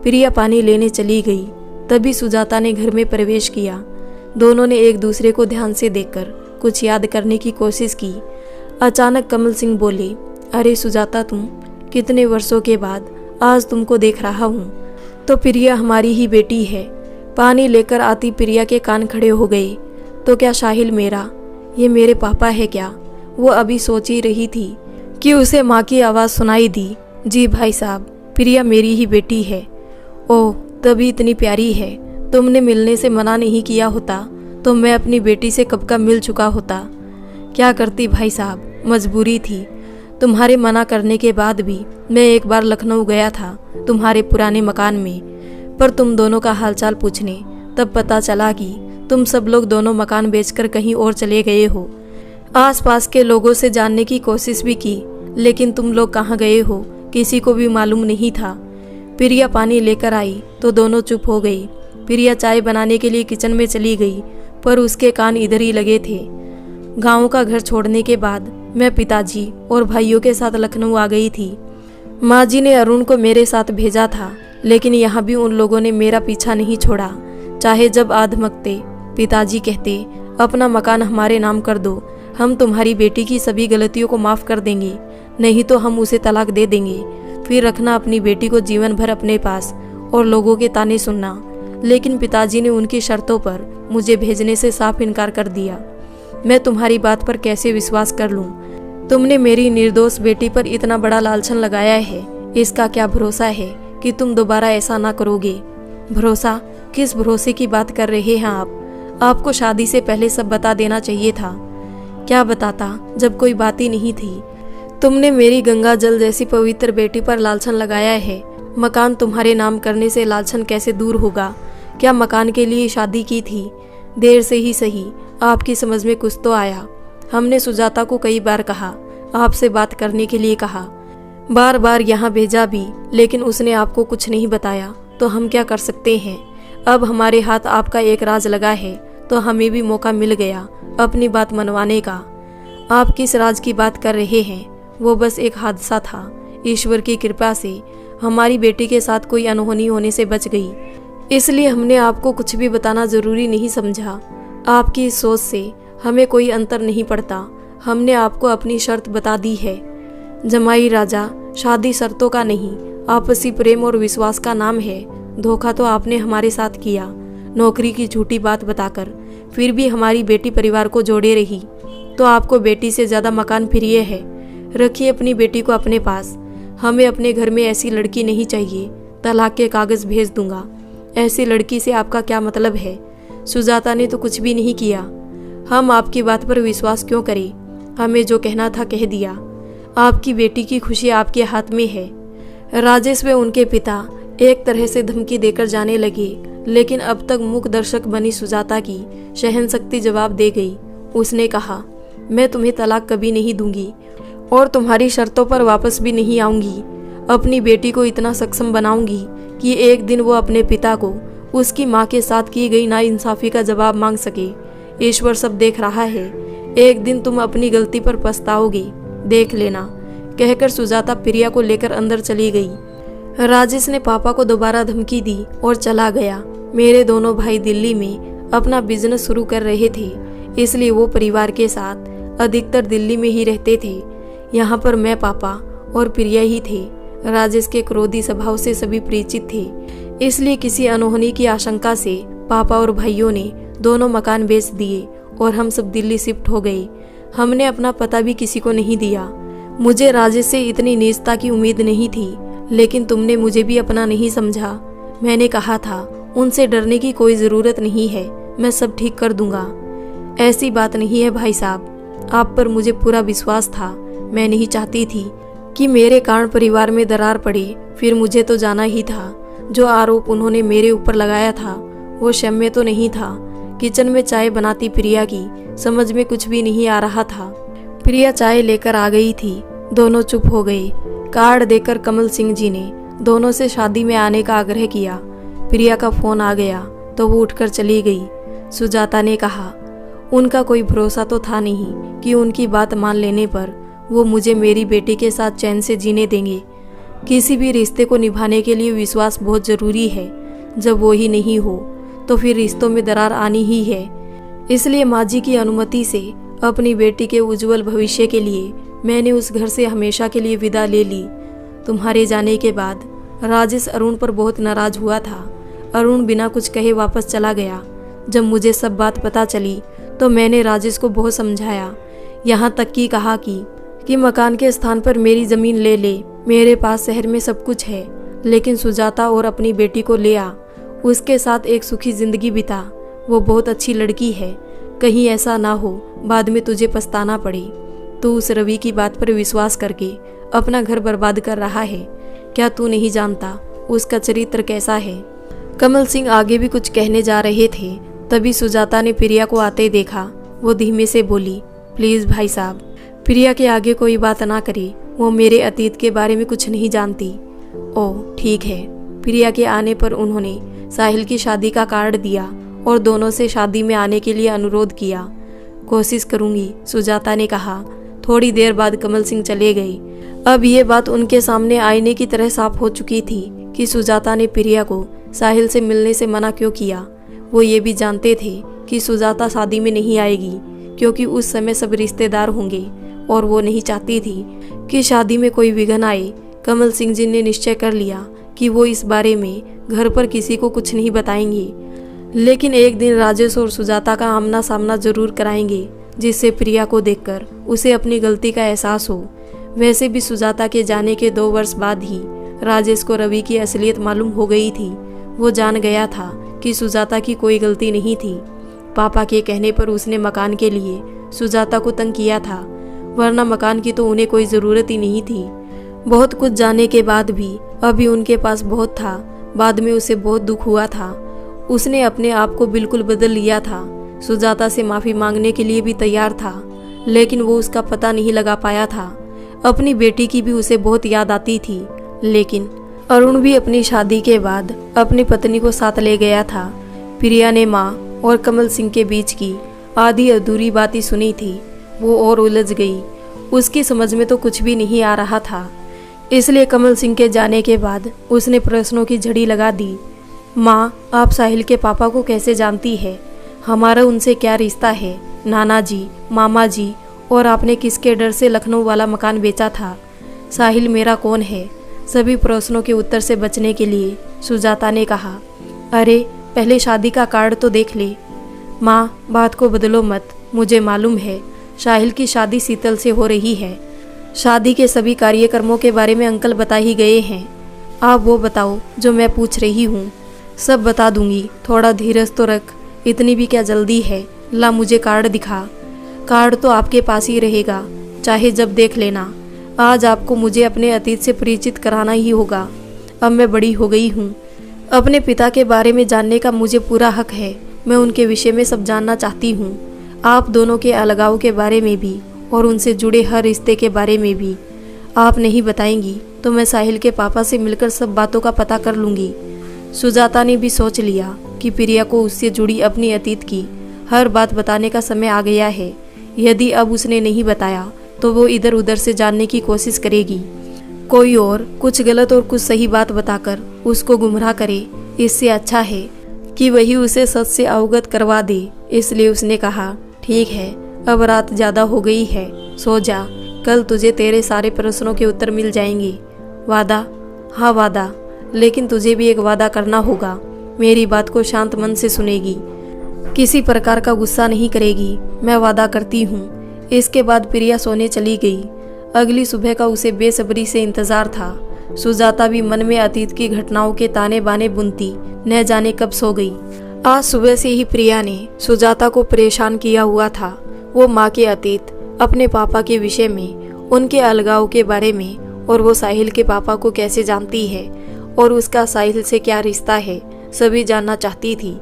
Speaker 1: प्रिया पानी लेने चली गई। तभी सुजाता ने घर में प्रवेश किया। दोनों ने एक दूसरे को ध्यान से देखकर कुछ याद करने की कोशिश की। अचानक कमल सिंह बोले, अरे सुजाता, तुम, कितने वर्षों के बाद आज तुमको देख रहा हूँ। तो प्रिया हमारी ही बेटी है। पानी लेकर आती प्रिया के कान खड़े हो गए। तो क्या साहिल मेरा, ये मेरे पापा है क्या? वो अभी सोच ही रही थी कि उसे माँ की आवाज़ सुनाई दी। जी भाई साहब, प्रिया मेरी ही बेटी है। ओह, तभी इतनी प्यारी है। तुमने मिलने से मना नहीं किया होता तो मैं अपनी बेटी से कब का मिल चुका होता। क्या करती भाई साहब, मजबूरी थी। तुम्हारे मना करने के बाद भी मैं एक बार लखनऊ गया था तुम्हारे पुराने मकान में, पर तुम दोनों का हालचाल पूछने। तब पता चला कि तुम सब लोग दोनों मकान बेचकर कहीं और चले गए हो। आसपास के लोगों से जानने की कोशिश भी की, लेकिन तुम लोग कहाँ गए हो किसी को भी मालूम नहीं था। प्रिया पानी लेकर आई तो दोनों चुप हो गई। प्रिया चाय बनाने के लिए किचन में चली गई, पर उसके कान इधर ही लगे थे। गाँव का घर छोड़ने के बाद मैं पिताजी और भाइयों के साथ लखनऊ आ गई थी। माँ जी ने अरुण को मेरे साथ भेजा था, लेकिन यहाँ भी उन लोगों ने मेरा पीछा नहीं छोड़ा। चाहे जब आधमकते पिताजी कहते, अपना मकान हमारे नाम कर दो, हम तुम्हारी बेटी की सभी गलतियों को माफ़ कर देंगे, नहीं तो हम उसे तलाक दे देंगे, फिर रखना अपनी बेटी को जीवन भर अपने पास और लोगों के ताने सुनना, लेकिन पिताजी ने उनकी शर्तों पर मुझे भेजने से साफ इनकार कर दिया। मैं तुम्हारी बात पर कैसे विश्वास कर लूं? तुमने मेरी निर्दोष बेटी पर इतना बड़ा लालछन लगाया है, इसका क्या भरोसा है कि तुम दोबारा ऐसा ना करोगे? भरोसा? किस भरोसे की बात कर रहे हैं आप? आपको शादी से पहले सब बता देना चाहिए था। क्या बताता जब कोई बात ही नहीं थी? तुमने मेरी गंगा जल जैसी पवित्र बेटी पर लालछन लगाया है। मकान तुम्हारे नाम करने से लालछन कैसे दूर होगा? क्या मकान के लिए शादी की थी? देर से ही सही, आपकी समझ में कुछ तो आया। हमने सुजाता को कई बार कहा, आपसे बात करने के लिए कहा, बार बार यहाँ भेजा भी, लेकिन उसने आपको कुछ नहीं बताया। तो हम क्या कर सकते हैं? अब हमारे हाथ आपका एक राज लगा है, तो हमें भी मौका मिल गया अपनी बात मनवाने का। आप किस राज की बात कर रहे हैं? वो बस एक हादसा था। ईश्वर की कृपा से हमारी बेटी के साथ कोई अनहोनी होने से बच गई, इसलिए हमने आपको कुछ भी बताना जरूरी नहीं समझा। आपकी इस सोच से हमें कोई अंतर नहीं पड़ता। हमने आपको अपनी शर्त बता दी है। जमाई राजा, शादी शर्तों का नहीं, आपसी प्रेम और विश्वास का नाम है। धोखा तो आपने हमारे साथ किया, नौकरी की झूठी बात बताकर, फिर भी हमारी बेटी परिवार को जोड़े रही। तो आपको बेटी से ज्यादा मकान प्रिय है। रखिए अपनी बेटी को अपने पास। हमें अपने घर में ऐसी लड़की नहीं चाहिए। तलाक के कागज भेज दूंगा। ऐसी लड़की से आपका क्या मतलब है? सुजाता ने तो कुछ भी नहीं किया। हम आपकी बात पर विश्वास क्यों करें? हमें जो कहना था कह दिया। आपकी बेटी की खुशी आपके हाथ में है। राजेश व उनके पिता एक तरह से धमकी देकर जाने लगे, लेकिन अब तक मूक दर्शक बनी सुजाता की सहनशक्ति जवाब दे गई। उसने कहा, मैं तुम्हें तलाक कभी नहीं दूंगी और तुम्हारी शर्तों पर वापस भी नहीं आऊंगी। अपनी बेटी को इतना सक्षम बनाऊंगी कि एक दिन वो अपने पिता को उसकी माँ के साथ की गई नाइंसाफी का जवाब मांग सके। ईश्वर सब देख रहा है। एक दिन तुम अपनी गलती पर पछताओगे, देख लेना। कहकर सुजाता प्रिया को लेकर अंदर चली गई। राजेश ने पापा को दोबारा धमकी दी और चला गया। मेरे दोनों भाई दिल्ली में अपना बिजनेस शुरू कर रहे थे, इसलिए वो परिवार के साथ अधिकतर दिल्ली में ही रहते थे। यहाँ पर मैं, पापा और प्रिया ही थे। राजेश के क्रोधी स्वभाव से सभी परिचित थे, इसलिए किसी अनहोनी की आशंका से पापा और भाइयों ने दोनों मकान बेच दिए और हम सब दिल्ली शिफ्ट हो गए। हमने अपना पता भी किसी को नहीं दिया। मुझे राजेश से इतनी नीचता की उम्मीद नहीं थी, लेकिन तुमने मुझे भी अपना नहीं समझा। मैंने कहा था उनसे डरने की कोई ज़रूरत नहीं है, मैं सब ठीक कर दूंगा। ऐसी बात नहीं है भाई साहब, आप पर मुझे पूरा विश्वास था। मैं नहीं चाहती थी कि मेरे कारण परिवार में दरार पड़े। फिर मुझे तो जाना ही था। जो आरोप उन्होंने मेरे ऊपर लगाया था वो क्षम्य तो नहीं था। किचन में चाय बनाती प्रिया की समझ में कुछ भी नहीं आ रहा था। प्रिया चाय लेकर आ गई थी। दोनों चुप हो गए। कार्ड देकर कमल सिंह जी ने दोनों से शादी में आने का आग्रह किया। प्रिया का फोन आ गया तो वो उठकर चली गई। सुजाता ने कहा, उनका कोई भरोसा तो था नहीं कि उनकी बात मान लेने पर वो मुझे मेरी बेटी के साथ चैन से जीने देंगे। किसी भी रिश्ते को निभाने के लिए विश्वास बहुत जरूरी है। जब वो ही नहीं हो तो फिर रिश्तों में दरार आनी ही है। इसलिए माँ जी की अनुमति से अपनी बेटी के उज्जवल भविष्य के लिए मैंने उस घर से हमेशा के लिए विदा ले ली। तुम्हारे जाने के बाद राजेश अरुण पर बहुत नाराज हुआ था। अरुण बिना कुछ कहे वापस चला गया। जब मुझे सब बात पता चली तो मैंने राजेश को बहुत समझाया, यहाँ तक कि कहा कि मकान के स्थान पर मेरी जमीन ले ले। मेरे पास शहर में सब कुछ है, लेकिन सुजाता और अपनी बेटी को ले आ। उसके साथ एक सुखी जिंदगी बिता। वो बहुत अच्छी लड़की है। कहीं ऐसा ना हो बाद में तुझे पछताना पड़े। तू उस रवि की बात पर विश्वास करके अपना घर बर्बाद कर रहा है। क्या तू नहीं जानता उसका चरित्र कैसा है? कमल सिंह आगे भी कुछ कहने जा रहे थे, तभी सुजाता ने प्रिया को आते देखा। वो धीमे से बोली, प्लीज भाई साहब, प्रिया के आगे कोई बात ना करे। वो मेरे अतीत के बारे में कुछ नहीं जानती। ओह ठीक है। प्रिया के आने पर उन्होंने साहिल की शादी का कार्ड दिया और दोनों से शादी में आने के लिए अनुरोध किया। कोशिश करूंगी, सुजाता ने कहा। थोड़ी देर बाद कमल सिंह चले गए। अब ये बात उनके सामने आईने की तरह साफ हो चुकी थी कि सुजाता ने प्रिया को साहिल से मिलने से मना क्यों किया। वो ये भी जानते थे कि सुजाता शादी में नहीं आएगी, क्योंकि उस समय सब रिश्तेदार होंगे और वो नहीं चाहती थी कि शादी में कोई विघ्न आए। कमल सिंह जी ने निश्चय कर लिया कि वो इस बारे में घर पर किसी को कुछ नहीं बताएंगी, लेकिन एक दिन राजेश और सुजाता का आमना सामना जरूर कराएंगे, जिससे प्रिया को देखकर उसे अपनी गलती का एहसास हो। वैसे भी सुजाता के जाने के 2 वर्ष बाद ही राजेश को रवि की असलियत मालूम हो गई थी। वो जान गया था कि सुजाता की कोई गलती नहीं थी। पापा के कहने पर उसने मकान के लिए सुजाता को तंग किया था, वरना मकान की तो उन्हें कोई ज़रूरत ही नहीं थी। बहुत कुछ जाने के बाद भी अभी उनके पास बहुत था। बाद में उसे बहुत दुख हुआ था। उसने अपने आप को बिल्कुल बदल लिया था। सुजाता से माफ़ी मांगने के लिए भी तैयार था, लेकिन वो उसका पता नहीं लगा पाया था। अपनी बेटी की भी उसे बहुत याद आती थी, लेकिन अरुण भी अपनी शादी के बाद अपनी पत्नी को साथ ले गया था। प्रिया ने माँ और कमल सिंह के बीच की आधी अधूरी बातें सुनी थी। वो और उलझ गई। उसकी समझ में तो कुछ भी नहीं आ रहा था। इसलिए कमल सिंह के जाने के बाद उसने प्रश्नों की झड़ी लगा दी। माँ, आप साहिल के पापा को कैसे जानती है? हमारा उनसे क्या रिश्ता है? नाना जी, मामा जी, और आपने किसके डर से लखनऊ वाला मकान बेचा था? साहिल मेरा कौन है? सभी प्रश्नों के उत्तर से बचने के लिए सुजाता ने कहा, अरे पहले शादी का कार्ड तो देख ले। माँ, बात को बदलो मत। मुझे मालूम है साहिल की शादी शीतल से हो रही है। शादी के सभी कार्यक्रमों के बारे में अंकल बता ही गए हैं। आप वो बताओ जो मैं पूछ रही हूँ। सब बता दूंगी, थोड़ा धीरज तो रख। इतनी भी क्या जल्दी है? ला मुझे कार्ड दिखा। कार्ड तो आपके पास ही रहेगा, चाहे जब देख लेना। आज आपको मुझे अपने अतीत से परिचित कराना ही होगा। अब मैं बड़ी हो गई हूँ। अपने पिता के बारे में जानने का मुझे पूरा हक है। मैं उनके विषय में सब जानना चाहती हूँ। आप दोनों के अलगाव के बारे में भी और उनसे जुड़े हर रिश्ते के बारे में भी। आप नहीं बताएंगी तो मैं साहिल के पापा से मिलकर सब बातों का पता कर लूँगी। सुजाता ने भी सोच लिया कि प्रिया को उससे जुड़ी अपनी अतीत की हर बात बताने का समय आ गया है। यदि अब उसने नहीं बताया तो वो इधर उधर से जानने की कोशिश करेगी। कोई और कुछ गलत और कुछ सही बात बताकर उसको गुमराह करे। इससे अच्छा है कि वही उसे सच से अवगत करवा दे। इसलिए उसने कहा, ठीक है, अब रात ज़्यादा हो गई है, सो जा। कल तुझे तेरे सारे प्रश्नों के उत्तर मिल जाएंगे। वादा? हाँ वादा, लेकिन तुझे भी एक वादा करना होगा। मेरी बात को शांत मन से सुनेगी, किसी प्रकार का गुस्सा नहीं करेगी। मैं वादा करती हूँ। इसके बाद प्रिया सोने चली गई। अगली सुबह का उसे बेसब्री से इंतजार था। सुजाता भी मन में अतीत की घटनाओं के ताने बाने बुनती न जाने कब सो गई। आज सुबह से ही प्रिया ने सुजाता को परेशान किया हुआ था। वो माँ के अतीत, अपने पापा के विषय में, उनके अलगाव के बारे में, और वो साहिल के पापा को कैसे जानती है और उसका साहिल से क्या रिश्ता है, सभी जानना चाहती थी।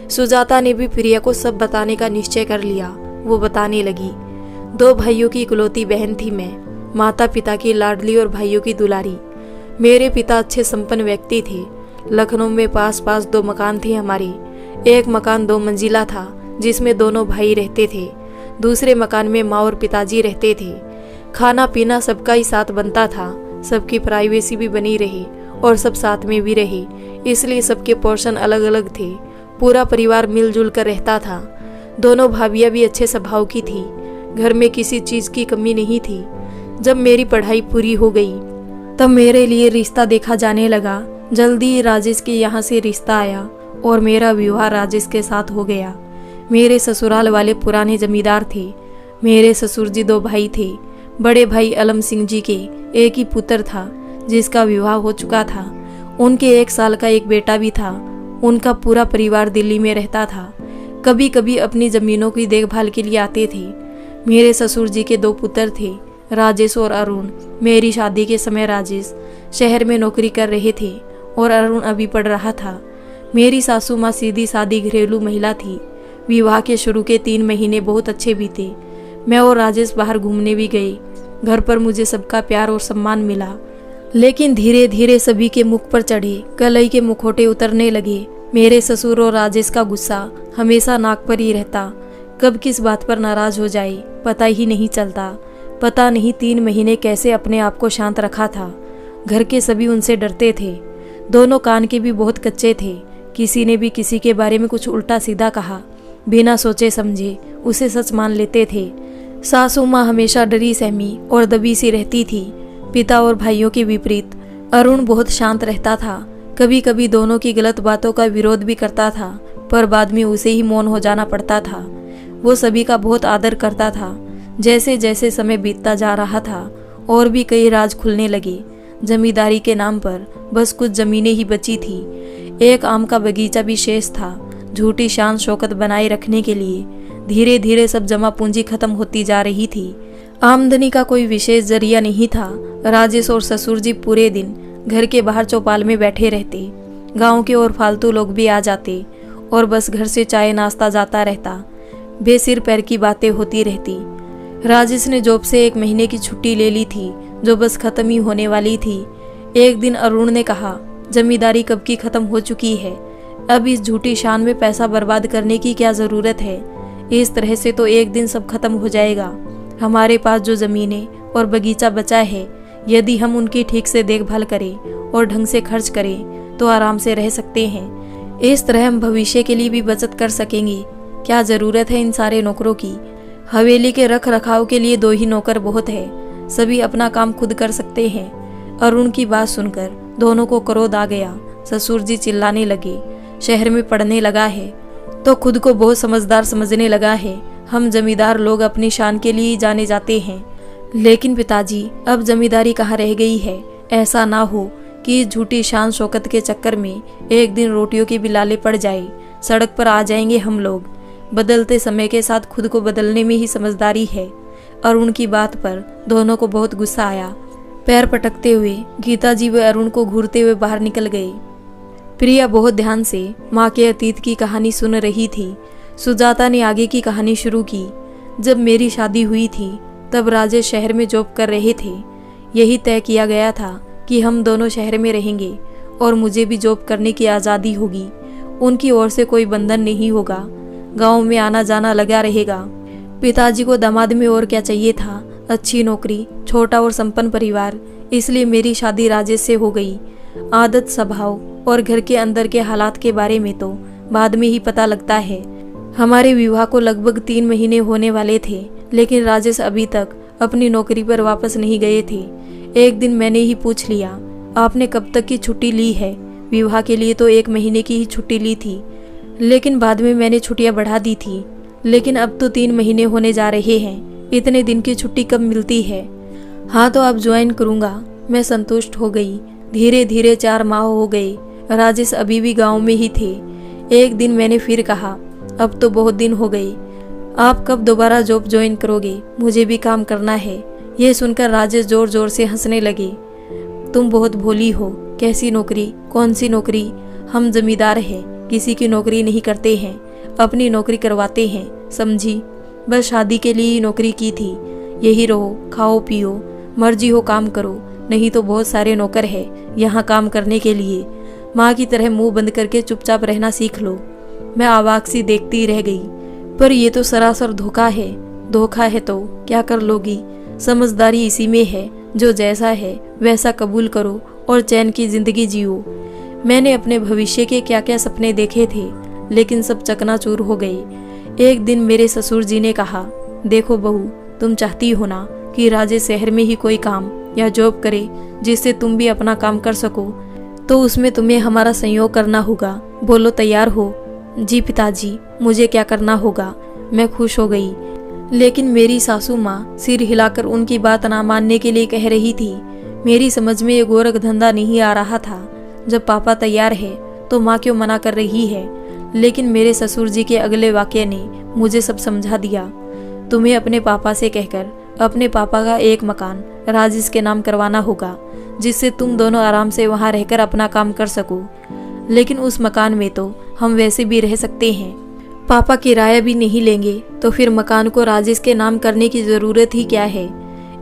Speaker 1: सुजाता ने भी प्रिया को सब बताने का निश्चय कर लिया। वो बताने लगी, 2 भाइयों की इकलौती बहन थी मैं, माता पिता की लाडली और भाइयों की दुलारी। मेरे पिता अच्छे संपन्न व्यक्ति थे। लखनऊ में पास पास 2 मकान थे हमारे। एक मकान 2 मंजिला था जिसमें दोनों भाई रहते थे। दूसरे मकान में माँ और पिताजी रहते थे। खाना पीना सबका ही साथ बनता था। सबकी प्राइवेसी भी बनी रही और सब साथ में भी रहे, इसलिए सबके पोर्शन अलग अलग थे। पूरा परिवार मिलजुल कर रहता था। दोनों भाभियाँ भी अच्छे स्वभाव की थी। घर में किसी चीज़ की कमी नहीं थी। जब मेरी पढ़ाई पूरी हो गई तब मेरे लिए रिश्ता देखा जाने लगा। जल्दी ही राजेश के यहाँ से रिश्ता आया और मेरा विवाह राजेश के साथ हो गया। मेरे ससुराल वाले पुराने जमींदार थे। मेरे ससुर जी 2 भाई थे। बड़े भाई अलम सिंह जी के एक ही पुत्र था जिसका विवाह हो चुका था। उनके 1 साल का एक बेटा भी था। उनका पूरा परिवार दिल्ली में रहता था। कभी कभी अपनी ज़मीनों की देखभाल के लिए आते थे। मेरे ससुर जी के 2 पुत्र थे, राजेश और अरुण। मेरी शादी के समय राजेश शहर में नौकरी कर रहे थे और अरुण अभी पढ़ रहा था। मेरी सासू माँ सीधी सादी घरेलू महिला थी। विवाह के शुरू के 3 महीने बहुत अच्छे बीते। मैं और राजेश बाहर घूमने भी गए। घर पर मुझे सबका प्यार और सम्मान मिला, लेकिन धीरे धीरे सभी के मुख पर चढ़े कलई के मुखौटे उतरने लगे। मेरे ससुर और राजेश का गुस्सा हमेशा नाक पर ही रहता। कब किस बात पर नाराज हो जाए पता ही नहीं चलता। पता नहीं 3 महीने कैसे अपने आप को शांत रखा था। घर के सभी उनसे डरते थे। दोनों कान के भी बहुत कच्चे थे। किसी ने भी किसी के बारे में कुछ उल्टा सीधा कहा, बिना सोचे समझे उसे सच मान लेते थे। सासू माँ हमेशा डरी सहमी और दबी सी रहती थी। पिता और भाइयों के विपरीत अरुण बहुत शांत रहता था। कभी कभी दोनों की गलत बातों का विरोध भी करता था, पर बाद में उसे ही मौन हो जाना पड़ता था। वो सभी का बहुत आदर करता था। जैसे जैसे समय बीतता जा रहा था और भी कई राज खुलने लगे। जमींदारी के नाम पर बस कुछ जमीनें ही बची थी। एक आम का बगीचा भी शेष था। झूठी शान शौकत बनाए रखने के लिए धीरे धीरे सब जमा पूंजी खत्म होती जा रही थी। आमदनी का कोई विशेष जरिया नहीं था। राजेश और ससुर जी पूरे दिन घर के बाहर चौपाल में बैठे रहते। गांव के और फालतू लोग भी आ जाते और बस घर से चाय नाश्ता जाता रहता। बेसिर पैर की बातें होती रहती। राजेश ने जॉब से 1 महीने की छुट्टी ले ली थी, जो बस खत्म ही होने वाली थी। एक दिन अरुण ने कहा, जमींदारी कब की खत्म हो चुकी है, अब इस झूठी शान में पैसा बर्बाद करने की क्या जरूरत है। इस तरह से तो एक दिन सब खत्म हो जाएगा। हमारे पास जो जमीनें और बगीचा बचा है, यदि हम उनकी ठीक से देखभाल करें और ढंग से खर्च करें तो आराम से रह सकते हैं। इस तरह हम भविष्य के लिए भी बचत कर सकेंगे। क्या जरूरत है इन सारे नौकरों की। हवेली के रख रखाव के लिए 2 ही नौकर बहुत है। सभी अपना काम खुद कर सकते हैं। अरुण की बात सुनकर दोनों को क्रोध आ गया। ससुर जी चिल्लाने लगे, शहर में पढ़ने लगा है तो खुद को बहुत समझदार समझने लगा है। हम जमींदार लोग अपनी शान के लिए जाने जाते हैं। लेकिन पिताजी, अब जमींदारी कहाँ रह गई है। ऐसा ना हो कि इस झूठी शान शौकत के चक्कर में एक दिन रोटियों के बिलाले पड़ जाए, सड़क पर आ जाएंगे हम लोग। बदलते समय के साथ खुद को बदलने में ही समझदारी है। अरुण की बात पर दोनों को बहुत गुस्सा आया। पैर पटकते हुए गीता जी व अरुण को घूरते हुए बाहर निकल गए। प्रिया बहुत ध्यान से माँ के अतीत की कहानी सुन रही थी। सुजाता ने आगे की कहानी शुरू की। जब मेरी शादी हुई थी तब राजेश शहर में जॉब कर रहे थे। यही तय किया गया था कि हम दोनों शहर में रहेंगे और मुझे भी जॉब करने की आज़ादी होगी। उनकी ओर से कोई बंधन नहीं होगा। गांव में आना जाना लगा रहेगा। पिताजी को दामाद में और क्या चाहिए था। अच्छी नौकरी, छोटा और संपन्न परिवार। इसलिए मेरी शादी राजेश से हो गई। आदत, स्वभाव और घर के अंदर के हालात के बारे में तो बाद में ही पता लगता है। हमारे विवाह को लगभग 3 महीने होने वाले थे, लेकिन राजेश अभी तक अपनी नौकरी पर वापस नहीं गए थे। एक दिन मैंने ही पूछ लिया, आपने कब तक की छुट्टी ली है। विवाह के लिए तो 1 महीने की ही छुट्टी ली थी, लेकिन बाद में मैंने छुट्टियां बढ़ा दी थी। लेकिन अब तो 3 महीने होने जा रहे हैं। इतने दिन की छुट्टी कब मिलती है। हाँ तो अब ज्वाइन करूँगा। मैं संतुष्ट हो गई। धीरे धीरे 4 माह हो गए। राजेश अभी भी गाँव में ही थे। एक दिन मैंने फिर कहा, अब तो बहुत दिन हो गए, आप कब दोबारा जॉब ज्वाइन करोगे। मुझे भी काम करना है। यह सुनकर राजेश जोर जोर से हंसने लगे। तुम बहुत भोली हो। कैसी नौकरी, कौन सी नौकरी। हम जमींदार हैं, किसी की नौकरी नहीं करते हैं, अपनी नौकरी करवाते हैं, समझी। बस शादी के लिए ही नौकरी की थी। यही रहो, खाओ पियो, मर्जी हो काम करो, नहीं तो बहुत सारे नौकर है यहाँ काम करने के लिए। माँ की तरह मुंह बंद करके चुपचाप रहना सीख लो। मैं अवाक सी देखती रह गई। पर यह तो सरासर धोखा है। धोखा है तो क्या कर लोगी। समझदारी इसी में है, जो जैसा है वैसा कबूल करो और चैन की जिंदगी जियो। मैंने अपने भविष्य के क्या क्या सपने देखे थे, लेकिन सब चकनाचूर हो गए। एक दिन मेरे ससुर जी ने कहा, देखो बहू, तुम चाहती हो ना कि राजेश शहर में ही कोई काम या जॉब करे जिससे तुम भी अपना काम कर सको, तो उसमें तुम्हें हमारा सहयोग करना होगा। बोलो तैयार हो। जी पिताजी, मुझे क्या करना होगा। मैं खुश हो गई। लेकिन मेरी सासू माँ सिर हिलाकर उनकी बात ना मानने के लिए कह रही थी। मेरी समझ में ये गोरख धंधा नहीं आ रहा था। जब पापा तैयार है तो माँ क्यों मना कर रही है। लेकिन मेरे ससुर जी के अगले वाक्य ने मुझे सब समझा दिया। तुम्हें अपने पापा से कहकर अपने पापा का एक मकान राजेश के नाम करवाना होगा, जिससे तुम दोनों आराम से वहाँ रहकर अपना काम कर सको। लेकिन उस मकान में तो हम वैसे भी रह सकते हैं। पापा किराया भी नहीं लेंगे, तो फिर मकान को राजेश के नाम करने की ज़रूरत ही क्या है।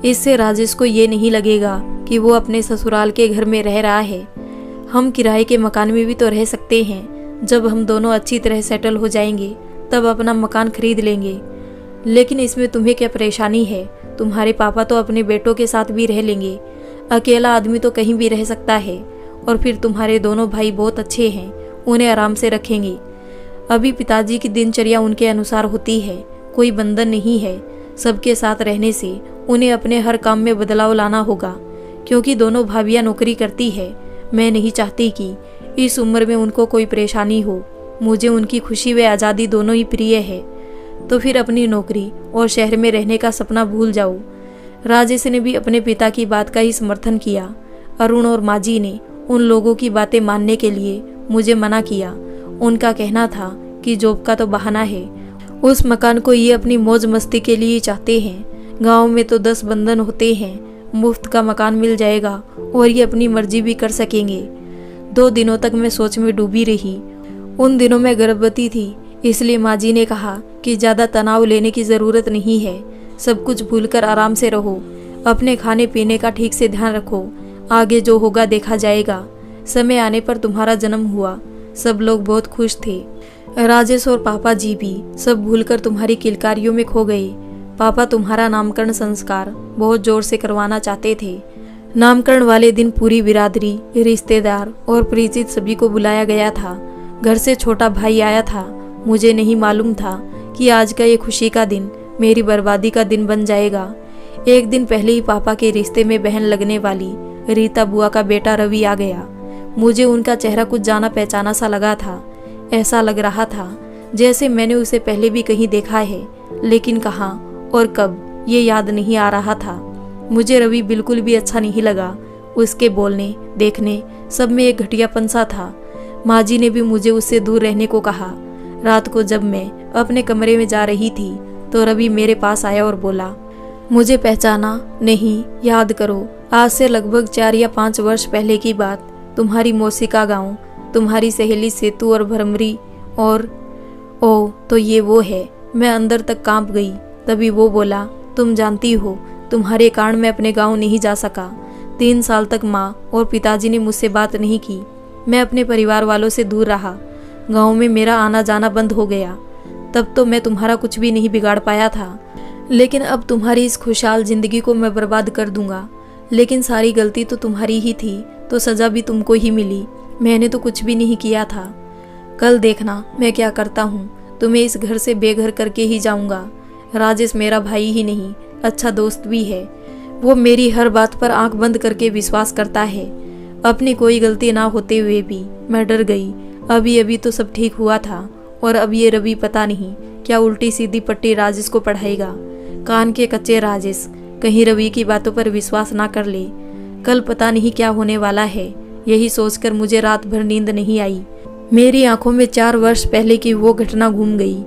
Speaker 1: इससे राजेश को ये नहीं लगेगा कि वो अपने ससुराल के घर में रह रहा है। हम किराए के मकान में भी तो रह सकते हैं। जब हम दोनों अच्छी तरह सेटल हो जाएंगे तब अपना मकान खरीद लेंगे। लेकिन इसमें तुम्हें क्या परेशानी है। तुम्हारे पापा तो अपने बेटों के साथ भी रह लेंगे। अकेला आदमी तो कहीं भी रह सकता है। और फिर तुम्हारे दोनों भाई बहुत अच्छे हैं, उन्हें आराम से रखेंगे। अभी पिताजी की दिनचर्या उनके अनुसार होती है, कोई बंधन नहीं है। सबके साथ रहने से उन्हें अपने हर काम में बदलाव लाना होगा, क्योंकि दोनों भाभियां नौकरी करती है। मैं नहीं चाहती कि इस उम्र में उनको कोई परेशानी हो। मुझे उनकी खुशी व आज़ादी दोनों ही प्रिय है। तो फिर अपनी नौकरी और शहर में रहने का सपना भूल जाओ। राजेश ने भी अपने पिता की बात का ही समर्थन किया। अरुण और माजी ने उन लोगों की बातें मानने के लिए मुझे मना किया। उनका कहना था कि जॉब का तो बहाना है, उस मकान को ये अपनी मौज मस्ती के लिए चाहते हैं। गांव में तो 10 बंधन होते हैं, मुफ्त का मकान मिल जाएगा और ये अपनी मर्जी भी कर सकेंगे। 2 दिनों तक मैं सोच में डूबी रही। उन दिनों मैं गर्भवती थी, इसलिए माँ जी ने कहा कि ज़्यादा तनाव लेने की ज़रूरत नहीं है, सब कुछ भूलकर आराम से रहो, अपने खाने पीने का ठीक से ध्यान रखो, आगे जो होगा देखा जाएगा। समय आने पर तुम्हारा जन्म हुआ। सब लोग बहुत खुश थे। राजेश और पापा जी भी सब भूलकर तुम्हारी किलकारियों में खो गए। पापा तुम्हारा नामकरण संस्कार बहुत जोर से करवाना चाहते थे। नामकरण वाले दिन पूरी बिरादरी, रिश्तेदार और परिचित सभी को बुलाया गया था। घर से छोटा भाई आया था। मुझे नहीं मालूम था कि आज का ये खुशी का दिन मेरी बर्बादी का दिन बन जाएगा। एक दिन पहले ही पापा के रिश्ते में बहन लगने वाली रीता बुआ का बेटा रवि आ गया। मुझे उनका चेहरा कुछ जाना पहचाना सा लगा था। ऐसा लग रहा था जैसे मैंने उसे पहले भी कहीं देखा है, लेकिन कहाँ और कब ये याद नहीं आ रहा था। मुझे रवि बिल्कुल भी अच्छा नहीं लगा। उसके बोलने देखने सब में एक घटियापन सा था। माँ जी ने भी मुझे उससे दूर रहने को कहा। रात को जब मैं अपने कमरे में जा रही थी तो रवि मेरे पास आया और बोला, मुझे पहचाना नहीं? याद करो, आज से लगभग 4 या 5 वर्ष पहले की बात। तुम्हारी मौसी का गाँव, तुम्हारी सहेली सेतु और भरमरी और ओ तो ये वो है। मैं अंदर तक कांप गई। तभी वो बोला, तुम जानती हो तुम्हारे कारण मैं अपने गांव नहीं जा सका। 3 साल तक माँ और पिताजी ने मुझसे बात नहीं की। मैं अपने परिवार वालों से दूर रहा। गांव में मेरा आना जाना बंद हो गया। तब तो मैं तुम्हारा कुछ भी नहीं बिगाड़ पाया था, लेकिन अब तुम्हारी इस खुशहाल जिंदगी को मैं बर्बाद कर दूंगा। लेकिन सारी गलती तो तुम्हारी ही थी, तो सजा भी तुमको ही मिली। मैंने तो कुछ भी नहीं किया था। कल देखना मैं क्या करता हूँ। तुम्हें इस घर से बेघर करके ही जाऊंगा। राजेश मेरा भाई ही नहीं, अच्छा दोस्त भी है। वो मेरी हर बात पर आंख बंद करके विश्वास करता है। अपनी कोई गलती ना होते हुए भी मैं डर गई। अभी अभी तो सब ठीक हुआ था और अब ये रवि पता नहीं क्या उल्टी सीधी पट्टी राजेश को पढ़ाएगा। कान के कच्चे राजेश कहीं रवि की बातों पर विश्वास ना कर ले। कल पता नहीं क्या होने वाला है। यही सोचकर मुझे रात भर नींद नहीं आई। मेरी आंखों में 4 वर्ष पहले की वो घटना घूम गई।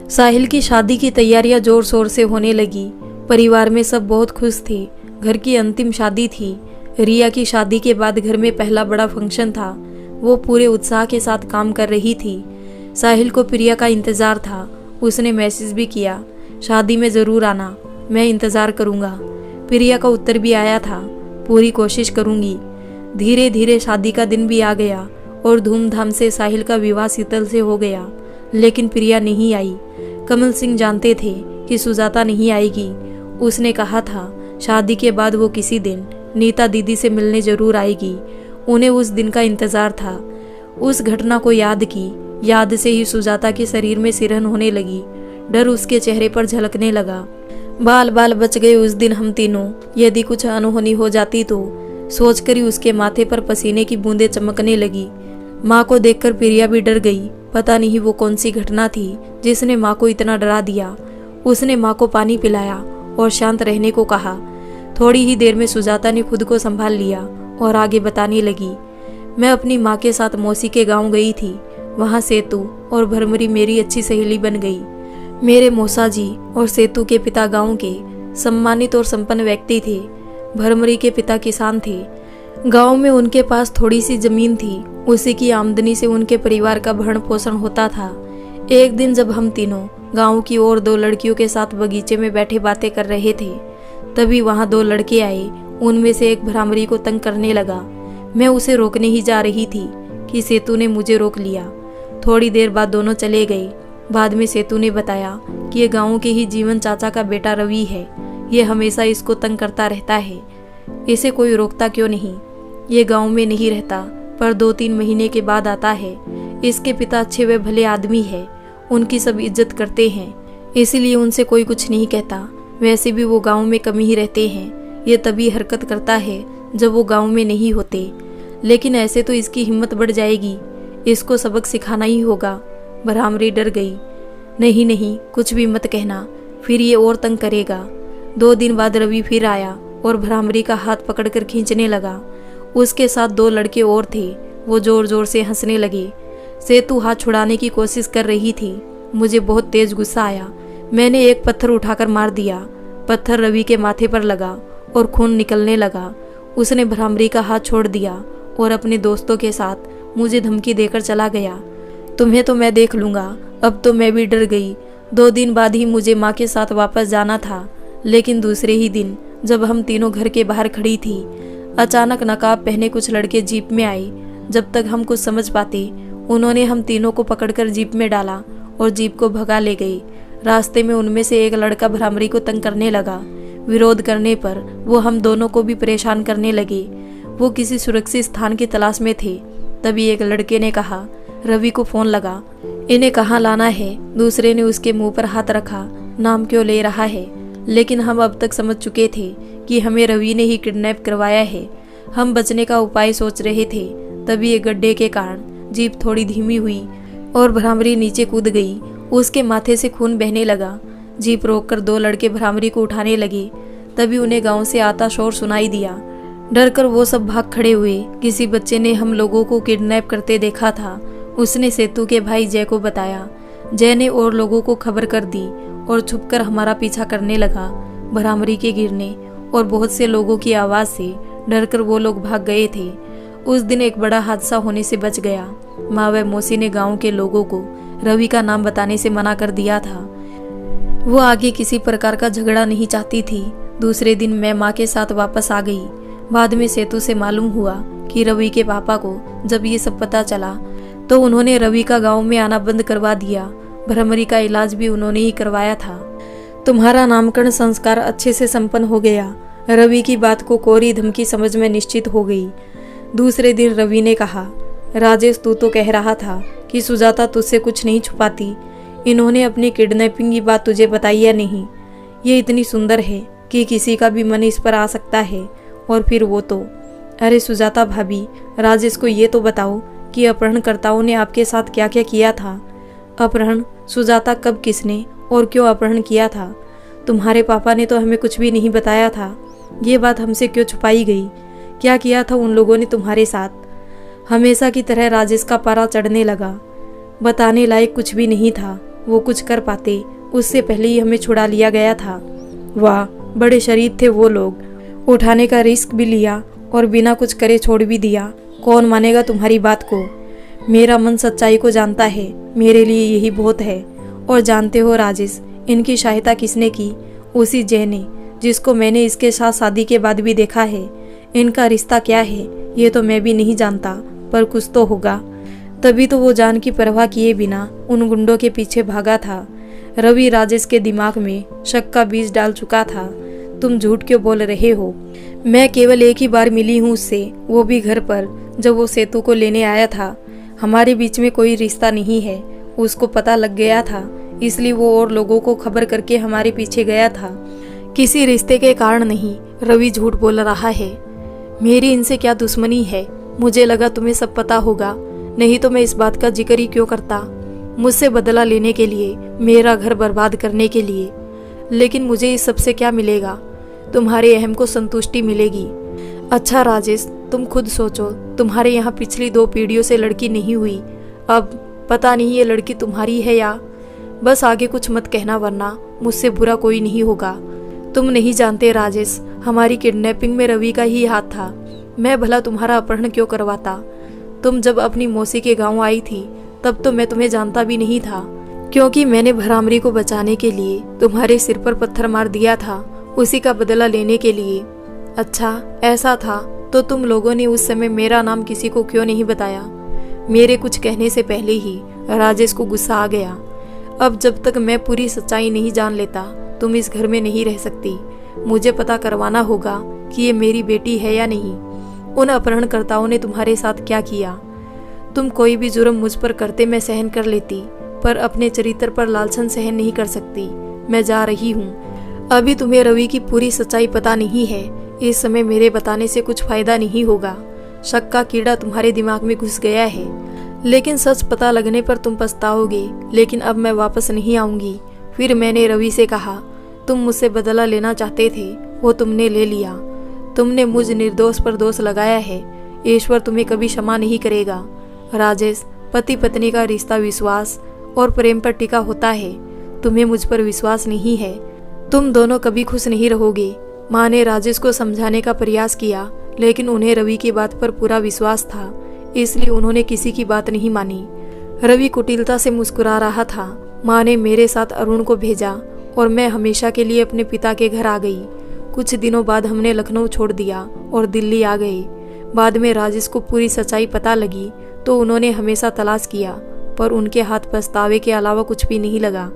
Speaker 1: साहिल की शादी की तैयारियां जोर शोर से होने लगी। परिवार में सब बहुत खुश थे। घर की अंतिम शादी थी। रिया की शादी के बाद घर में पहला बड़ा फंक्शन था। वो पूरे उत्साह के साथ काम कर रही थी। साहिल को प्रिया का इंतजार था। उसने मैसेज भी किया, शादी में ज़रूर आना, मैं इंतज़ार करूँगा। प्रिया का उत्तर भी आया था, पूरी कोशिश करूँगी। धीरे धीरे शादी का दिन भी आ गया और धूमधाम से साहिल का विवाह शीतल से हो गया। लेकिन प्रिया नहीं आई। कमल सिंह जानते थे कि सुजाता नहीं आएगी। उसने कहा था शादी के बाद वो किसी दिन नीता दीदी से मिलने जरूर आएगी। उन्हें उस दिन का इंतजार था। उस घटना को याद की। याद से ही सुजाता के शरीर में सिरहन होने लगी। डर उसके चेहरे पर झलकने लगा। बाल बाल बच गए उस दिन हम तीनों। यदि कुछ अनहोनी हो जाती तो सोचकर ही उसके माथे पर पसीने की बूंदें चमकने लगी। माँ को देखकर प्रिया भी डर गई। पता नहीं वो कौन सी घटना थी जिसने माँ को इतना डरा दिया। उसने माँ को पानी पिलाया और शांत रहने को कहा। थोड़ी ही देर में सुजाता ने खुद को संभाल लिया और आगे बताने लगी। मैं अपनी माँ के साथ मौसी के गांव गई थी। वहाँ सेतु और भरमरी मेरी अच्छी सहेली बन गई। मेरे मौसा जी और सेतु के पिता गांव के सम्मानित और संपन्न व्यक्ति थे। भरमरी के पिता किसान थे। गांव में उनके पास थोड़ी सी जमीन थी। उसी की आमदनी से उनके परिवार का भरण पोषण होता था। एक दिन जब हम तीनों गांव की और 2 लड़कियों के साथ बगीचे में बैठे बातें कर रहे थे, तभी वहां 2 लड़के आए। उनमें से एक भ्रामरी को तंग करने लगा। मैं उसे रोकने ही जा रही थी कि सेतु ने मुझे रोक लिया। थोड़ी देर बाद दोनों चले गए। बाद में सेतु ने बताया कि ये गाँव के ही जीवन चाचा का बेटा रवि है। ये हमेशा इसको तंग करता रहता है। इसे कोई रोकता क्यों नहीं? ये गांव में नहीं रहता, पर 2-3 महीने के बाद आता है। इसके पिता अच्छे व भले आदमी है। उनकी सब इज्जत करते हैं, इसीलिए उनसे कोई कुछ नहीं कहता। वैसे भी वो गांव में कम ही रहते हैं। ये तभी हरकत करता है जब वो गांव में नहीं होते। लेकिन ऐसे तो इसकी हिम्मत बढ़ जाएगी, इसको सबक सिखाना ही होगा। भ्रामरी डर गई। नहीं नहीं, कुछ भी मत कहना, फिर ये और तंग करेगा। 2 दिन बाद रवि फिर आया और भ्रामरी का हाथ पकड़कर खींचने लगा। उसके साथ 2 लड़के और थे। वो जोर जोर से हंसने लगे। सेतु हाथ छुड़ाने की कोशिश कर रही थी। मुझे बहुत तेज गुस्सा आया। मैंने एक पत्थर उठाकर मार दिया। पत्थर रवि के माथे पर लगा और खून निकलने लगा। उसने भ्रामरी का हाथ छोड़ दिया और अपने दोस्तों के साथ मुझे धमकी देकर चला गया। तुम्हें तो मैं देख लूंगा। अब तो मैं भी डर गई। 2 दिन बाद ही मुझे माँ के साथ वापस जाना था, लेकिन दूसरे ही दिन जब हम तीनों घर के बाहर खड़ी थी, अचानक नकाब पहने कुछ लड़के जीप में आए। जब तक हम कुछ समझ पाते, उन्होंने हम तीनों को पकड़कर जीप में डाला और जीप को भगा ले गए। रास्ते में उनमें से एक लड़का भ्रामरी को तंग करने लगा। विरोध करने पर वो हम दोनों को भी परेशान करने लगे। वो किसी सुरक्षित स्थान की तलाश में थे। तभी एक लड़के ने कहा, रवि को फोन लगा, इन्हें कहाँ लाना है। दूसरे ने उसके मुंह पर हाथ रखा, नाम क्यों ले रहा है। लेकिन हम अब तक समझ चुके थे कि हमें रवि ने ही किडनैप करवाया है। हम बचने का उपाय सोच रहे थे। तभी एक गड्ढे के कारण जीप थोड़ी धीमी हुई और भ्रामरी नीचे कूद गई। उसके माथे से खून बहने लगा। जीप रोककर 2 लड़के भ्रामरी को उठाने लगे। तभी उन्हें गांव से आता शोर सुनाई दिया। डरकर वो सब भाग खड़े हुए। किसी बच्चे ने हम लोगों को किडनैप करते देखा था। उसने सेतु के भाई जय को बताया। जय ने और लोगों को खबर कर दी और छुपकर हमारा पीछा करने लगा। भ्रामरी के गिरने और बहुत से लोगों की आवाज से डरकर वो लोग भाग गए थे। उस दिन एक बड़ा हादसा होने से बच गया। माँ व मौसी ने गांव के लोगों को रवि का नाम बताने से मना कर दिया था। वो आगे किसी प्रकार का झगड़ा नहीं चाहती थी। दूसरे दिन मैं माँ के साथ वापस आ गई। बाद में सेतु से मालूम हुआ कि रवि के पापा को जब ये सब पता चला तो उन्होंने रवि का गांव में आना बंद करवा दिया। भ्रामरी का इलाज भी उन्होंने ही करवाया था। तुम्हारा नामकरण संस्कार अच्छे से संपन्न हो गया। रवि की बात को कोरी धमकी समझ में निश्चित हो गई। दूसरे दिन रवि ने कहा, राजेश तू तो कह रहा था कि सुजाता तुझसे कुछ नहीं छुपाती। इन्होंने अपनी किडनैपिंग की बात तुझे बताई या नहीं? ये इतनी सुंदर है कि किसी का भी मन इस पर आ सकता है। और फिर वो तो, अरे सुजाता भाभी, राजेश को ये तो बताओ कि अपहरणकर्ताओं ने आपके साथ क्या क्या किया था। अपहरण? सुजाता, कब, किसने और क्यों अपहरण किया था? तुम्हारे पापा ने तो हमें कुछ भी नहीं बताया था। ये बात हमसे क्यों छुपाई गई? क्या किया था उन लोगों ने तुम्हारे साथ? हमेशा की तरह राजेश का पारा चढ़ने लगा। बताने लायक कुछ भी नहीं था। वो कुछ कर पाते उससे पहले ही हमें छुड़ा लिया गया था। वाह, बड़े शरीफ थे वो लोग। उठाने का रिस्क भी लिया और बिना कुछ करे छोड़ भी दिया। कौन मानेगा तुम्हारी बात को? मेरा मन सच्चाई को जानता है। मेरे लिए यही बहुत है। और जानते हो राजेश, इनकी सहायता किसने की? उसी जय ने, जिसको मैंने इसके साथ शादी के बाद भी देखा है। इनका रिश्ता क्या है ये तो मैं भी नहीं जानता, पर कुछ तो होगा। तभी तो वो जान की परवाह किए बिना उन गुंडों के पीछे भागा था। रवि राजेश के दिमाग में शक का बीज डाल चुका था। तुम झूठ क्यों बोल रहे हो? मैं केवल एक ही बार मिली हूँ उससे, वो भी घर पर, जब वो सेतु को लेने आया था। हमारे बीच में कोई रिश्ता नहीं है। उसको पता लग गया था, इसलिए वो और लोगों को खबर करके हमारे पीछे गया था। किसी रिश्ते के कारण नहीं। रवि झूठ बोल रहा है। मेरी इनसे क्या दुश्मनी है? मुझे लगा तुम्हें सब पता होगा, नहीं तो मैं इस बात का जिक्र ही क्यों करता। मुझसे बदला लेने के लिए, मेरा घर बर्बाद करने के लिए। लेकिन मुझे इस सब से क्या मिलेगा? तुम्हारे अहम को संतुष्टि मिलेगी। अच्छा राजेश, तुम खुद सोचो, तुम्हारे यहाँ पिछली 2 पीढ़ियों से लड़की नहीं हुई। अब पता नहीं ये लड़की तुम्हारी है या। बस आगे कुछ मत कहना, वरना मुझसे बुरा कोई नहीं होगा। तुम नहीं जानते राजेश, हमारी किडनैपिंग में रवि का ही हाथ था। मैं भला तुम्हारा अपहरण क्यों करवाता? तुम जब अपनी मौसी के गांव आई थी तब तो मैं तुम्हें जानता भी नहीं था, क्योंकि मैंने भ्रामरी को बचाने के लिए तुम्हारे सिर पर पत्थर मार दिया था, उसी का बदला लेने के लिए। अच्छा ऐसा था तो तुम लोगों ने उस समय मेरा नाम किसी को क्यों नहीं बताया? मेरे कुछ कहने से पहले ही राजेश को गुस्सा आ गया। अब जब तक मैं पूरी सच्चाई नहीं जान लेता तुम इस घर में नहीं रह सकती। मुझे पता करवाना होगा कि ये मेरी बेटी है या नहीं। उन अपहरणकर्ताओं ने तुम्हारे साथ क्या किया? तुम कोई भी जुर्म मुझ पर करते मैं सहन कर लेती, पर अपने चरित्र पर लालसन सहन नहीं कर सकती। मैं जा रही हूँ। अभी तुम्हें रवि की पूरी सच्चाई पता नहीं है। इस समय मेरे बताने से कुछ फायदा नहीं होगा। शक का कीड़ा तुम्हारे दिमाग में घुस गया है, लेकिन सच पता लगने पर तुम पछताओगे। लेकिन अब मैं वापस नहीं आऊंगी। फिर मैंने रवि से कहा, तुम मुझसे बदला लेना चाहते थे, वो तुमने ले लिया। तुमने मुझ निर्दोष पर दोष लगाया है। ईश्वर तुम्हें कभी क्षमा नहीं करेगा। राजेश, पति पत्नी का रिश्ता विश्वास और प्रेम पर टिका होता है। तुम्हें मुझ पर विश्वास नहीं है, तुम दोनों कभी खुश नहीं रहोगे। माँ ने राजेश को समझाने का प्रयास किया, लेकिन उन्हें रवि की बात पर पूरा विश्वास था, इसलिए उन्होंने किसी की बात नहीं मानी। रवि कुटिलता से मुस्कुरा रहा था। माँ ने मेरे साथ अरुण को भेजा और मैं हमेशा के लिए अपने पिता के घर आ गई। कुछ दिनों बाद हमने लखनऊ छोड़ दिया और दिल्ली आ गए। बाद में राजेश को पूरी सच्चाई पता लगी तो उन्होंने हमेशा तलाश किया, पर उनके हाथ पछतावे के अलावा कुछ भी नहीं लगा।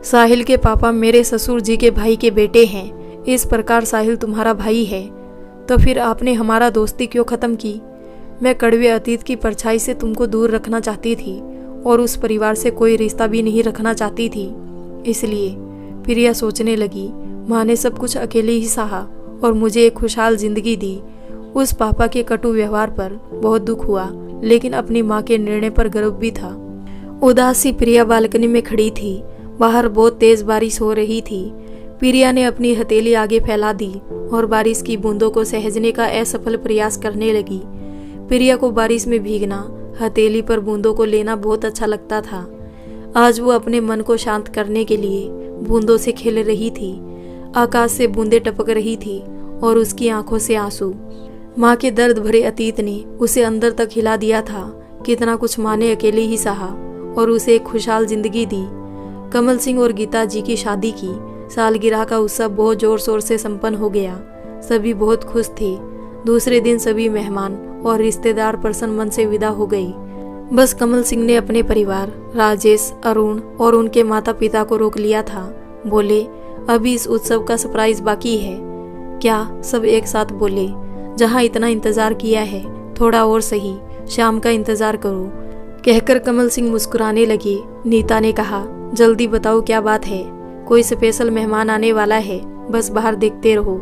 Speaker 1: साहिल के पापा मेरे ससुर जी के भाई के बेटे हैं। इस प्रकार साहिल तुम्हारा भाई है। तो फिर आपने हमारा दोस्ती क्यों खत्म की? मैं कड़वे अतीत की परछाई से तुमको दूर रखना चाहती थी और उस परिवार से कोई रिश्ता भी नहीं रखना चाहती थी। इसलिए प्रिया सोचने लगी, माँ ने सब कुछ अकेले ही सहा और मुझे एक खुशहाल जिंदगी दी। उस पापा के कटु व्यवहार पर बहुत दुख हुआ, लेकिन अपनी माँ के निर्णय पर गर्व भी था। उदासी प्रिया बालकनी में खड़ी थी। बाहर बहुत तेज बारिश हो रही थी। प्रिया ने अपनी हथेली आगे फैला दी और बारिश की बूंदों को सहजने का असफल प्रयास करने लगी। प्रिया को बारिश में भीगना, हथेली पर बूंदों को लेना बहुत अच्छा लगता था। आज वो अपने मन को शांत करने के लिए बूंदों से खेल रही थी। आकाश से बूंदें टपक रही थी और उसकी आंखों से आंसू। माँ के दर्द भरे अतीत ने उसे अंदर तक हिला दिया था। कितना कुछ माँ ने अकेले ही सहा और उसे एक खुशहाल जिंदगी दी। कमल सिंह और गीता जी की शादी की सालगिरह का उत्सव बहुत जोर शोर से संपन्न हो गया। सभी बहुत खुश थे। दूसरे दिन सभी मेहमान और रिश्तेदार प्रसन्न मन से विदा हो गए। बस कमल सिंह ने अपने परिवार, राजेश, अरुण और उनके माता पिता को रोक लिया था। बोले, अभी इस उत्सव का सरप्राइज बाकी है। क्या? सब एक साथ बोले। जहाँ इतना इंतजार किया है, थोड़ा और सही, शाम का इंतजार करो। कहकर कमल सिंह मुस्कुराने लगे। नीता ने कहा, जल्दी बताओ क्या बात है? कोई स्पेशल मेहमान आने वाला है, बस बाहर देखते रहो।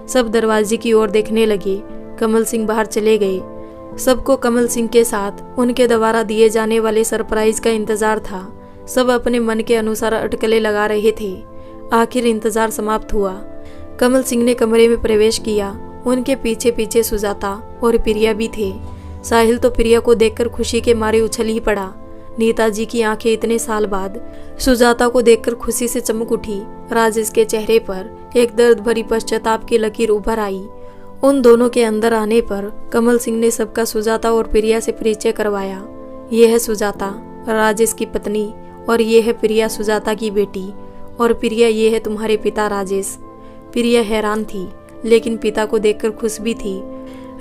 Speaker 1: सब दरवाजे की ओर देखने लगे। कमल सिंह बाहर चले गए। सबको कमल सिंह के साथ उनके द्वारा दिए जाने वाले सरप्राइज का इंतजार था। सब अपने मन के अनुसार अटकलें लगा रहे थे। आखिर इंतजार समाप्त हुआ। कमल सिंह ने कमरे में प्रवेश किया। उनके पीछे पीछे सुजाता और प्रिया भी थे। साहिल तो प्रिया को देखकर खुशी के मारे उछल ही पड़ा। नीता जी की आंखें इतने साल बाद सुजाता को देखकर खुशी से चमक उठी। राजेश के चेहरे पर एक दर्द भरी पश्चाताप की लकीर उभर आई। उन दोनों के अंदर आने पर कमल सिंह ने सबका सुजाता और प्रिया से परिचय करवाया। ये है सुजाता, राजेश की पत्नी, और ये है प्रिया, सुजाता की बेटी। और प्रिया, ये है तुम्हारे पिता राजेश। प्रिया हैरान थी, लेकिन पिता को देखकर खुश भी थी।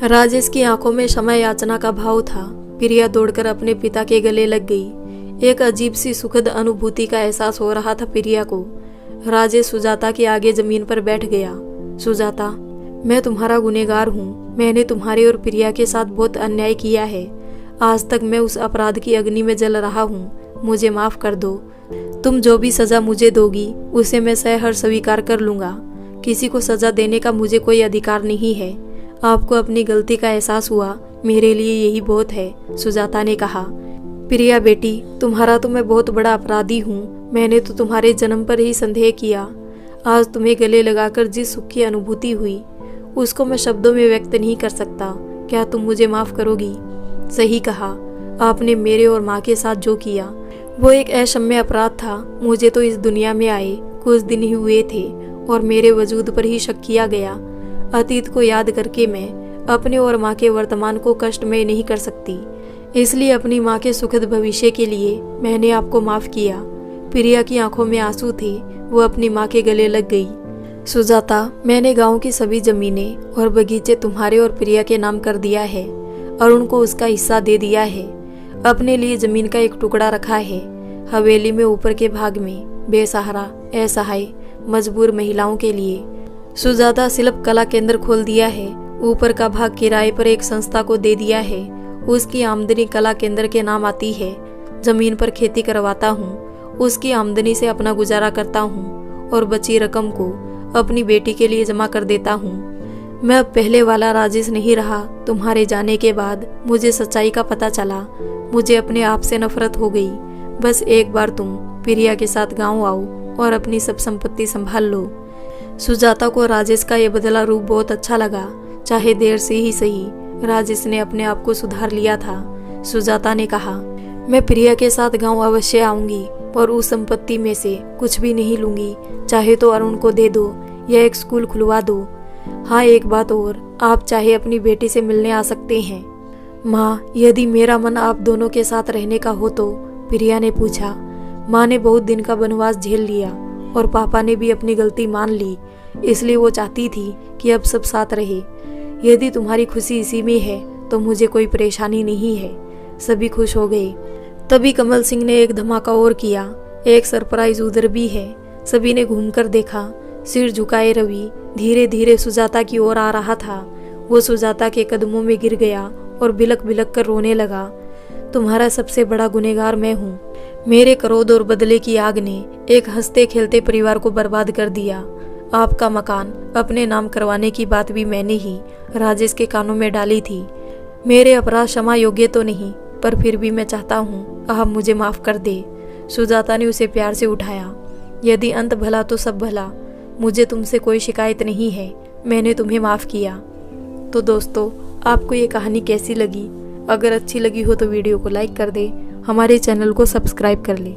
Speaker 1: राजेश की आंखों में क्षमा याचना का भाव था। प्रिया दौड़कर अपने पिता के गले लग गई। एक अजीब सी सुखद अनुभूति का एहसास हो रहा था प्रिया को। राजेश सुजाता के आगे जमीन पर बैठ गया। सुजाता, मैं तुम्हारा गुनहगार हूँ। मैंने तुम्हारे और प्रिया के साथ बहुत अन्याय किया है। आज तक मैं उस अपराध की अग्नि में जल रहा हूँ। मुझे माफ कर दो। तुम जो भी सजा मुझे दोगी उसे मैं सहर्ष स्वीकार कर लूंगा। किसी को सजा देने का मुझे कोई अधिकार नहीं है। आपको अपनी गलती का एहसास हुआ, मेरे लिए यही बहुत है, सुजाता ने कहा। प्रिया बेटी, तुम्हारा तो मैं बहुत बड़ा अपराधी हूँ। मैंने तो तुम्हारे जन्म पर ही संदेह किया। आज तुम्हें गले लगाकर जिस सुख की अनुभूति हुई उसको मैं शब्दों में व्यक्त नहीं कर सकता। क्या तुम मुझे माफ करोगी? सही कहा, आपने मेरे और माँ के साथ जो किया वो एक अक्षम्य अपराध था। मुझे तो इस दुनिया में आए कुछ दिन ही हुए थे और मेरे वजूद पर ही शक किया गया। अतीत को याद करके मैं अपने और माँ के वर्तमान को कष्टमय नहीं कर सकती, इसलिए अपनी माँ के सुखद भविष्य के लिए मैंने आपको माफ किया। प्रिया की आंखों में आंसू थे। वो अपनी माँ के गले लग गई। सुजाता, मैंने गांव की सभी जमीनें और बगीचे तुम्हारे और प्रिया के नाम कर दिया है। अरुण को उसका हिस्सा दे दिया है। अपने लिए जमीन का एक टुकड़ा रखा है हवेली में ऊपर के भाग में, बेसहारा, असहाय, मजबूर महिलाओं के लिए। सुजाता शिल्प कला केंद्र खोल दिया है। ऊपर का भाग किराए पर एक संस्था को दे दिया है। उसकी आमदनी कला केंद्र के नाम आती है। जमीन पर खेती करवाता हूँ। उसकी आमदनी से अपना गुजारा करता हूँ और बची रकम को अपनी बेटी के लिए जमा कर देता हूँ। मैं अब पहले वाला राजेश नहीं रहा। तुम्हारे जाने के बाद मुझे सच्चाई का पता चला। मुझे अपने आप से नफरत हो गई। बस एक बार तुम प्रिया के साथ गांव आओ और अपनी सब संपत्ति संभाल लो। सुजाता को राजेश का ये बदला रूप बहुत अच्छा लगा। चाहे देर से ही सही, राजेश ने अपने आप को सुधार लिया था। सुजाता ने कहा, मैं प्रिया के साथ गांव अवश्य आऊंगी और उस संपत्ति में से कुछ भी नहीं लूंगी। चाहे तो अरुण को दे दो या एक स्कूल खुलवा दो। हाँ, एक बात और, आप चाहे अपनी बेटी से मिलने आ सकते हैं। माँ, यदि मेरा मन आप दोनों के साथ रहने का हो तो? प्रिया ने पूछा। माँ ने बहुत दिन का वनवास झेल लिया और पापा ने भी अपनी गलती मान ली, इसलिए वो चाहती थी कि अब सब साथ रहे। यदि तुम्हारी खुशी इसी में है तो मुझे कोई परेशानी नहीं है। सभी खुश हो गए। तभी कमल सिंह ने एक धमाका और किया। एक सरप्राइज उधर भी है। सभी ने घूमकर देखा। सिर झुकाए रवि धीरे धीरे सुजाता की ओर आ रहा था। वो सुजाता के कदमों में गिर गया और बिलक बिलक कर रोने लगा। तुम्हारा सबसे बड़ा गुनहगार मैं हूँ। मेरे क्रोध और बदले की आग ने एक हंसते खेलते परिवार को बर्बाद कर दिया। आपका मकान अपने नाम करवाने की बात भी मैंने ही राजेश के कानों में डाली थी। मेरे अपराध क्षमा योग्य तो नहीं, पर फिर भी मैं चाहता हूँ आप मुझे माफ कर दे। सुजाता ने उसे प्यार से उठाया। यदि अंत भला तो सब भला। मुझे तुमसे कोई शिकायत नहीं है। मैंने तुम्हें माफ किया। तो दोस्तों, आपको ये कहानी कैसी लगी? अगर अच्छी लगी हो तो वीडियो को लाइक कर दे, हमारे चैनल को सब्सक्राइब कर ले।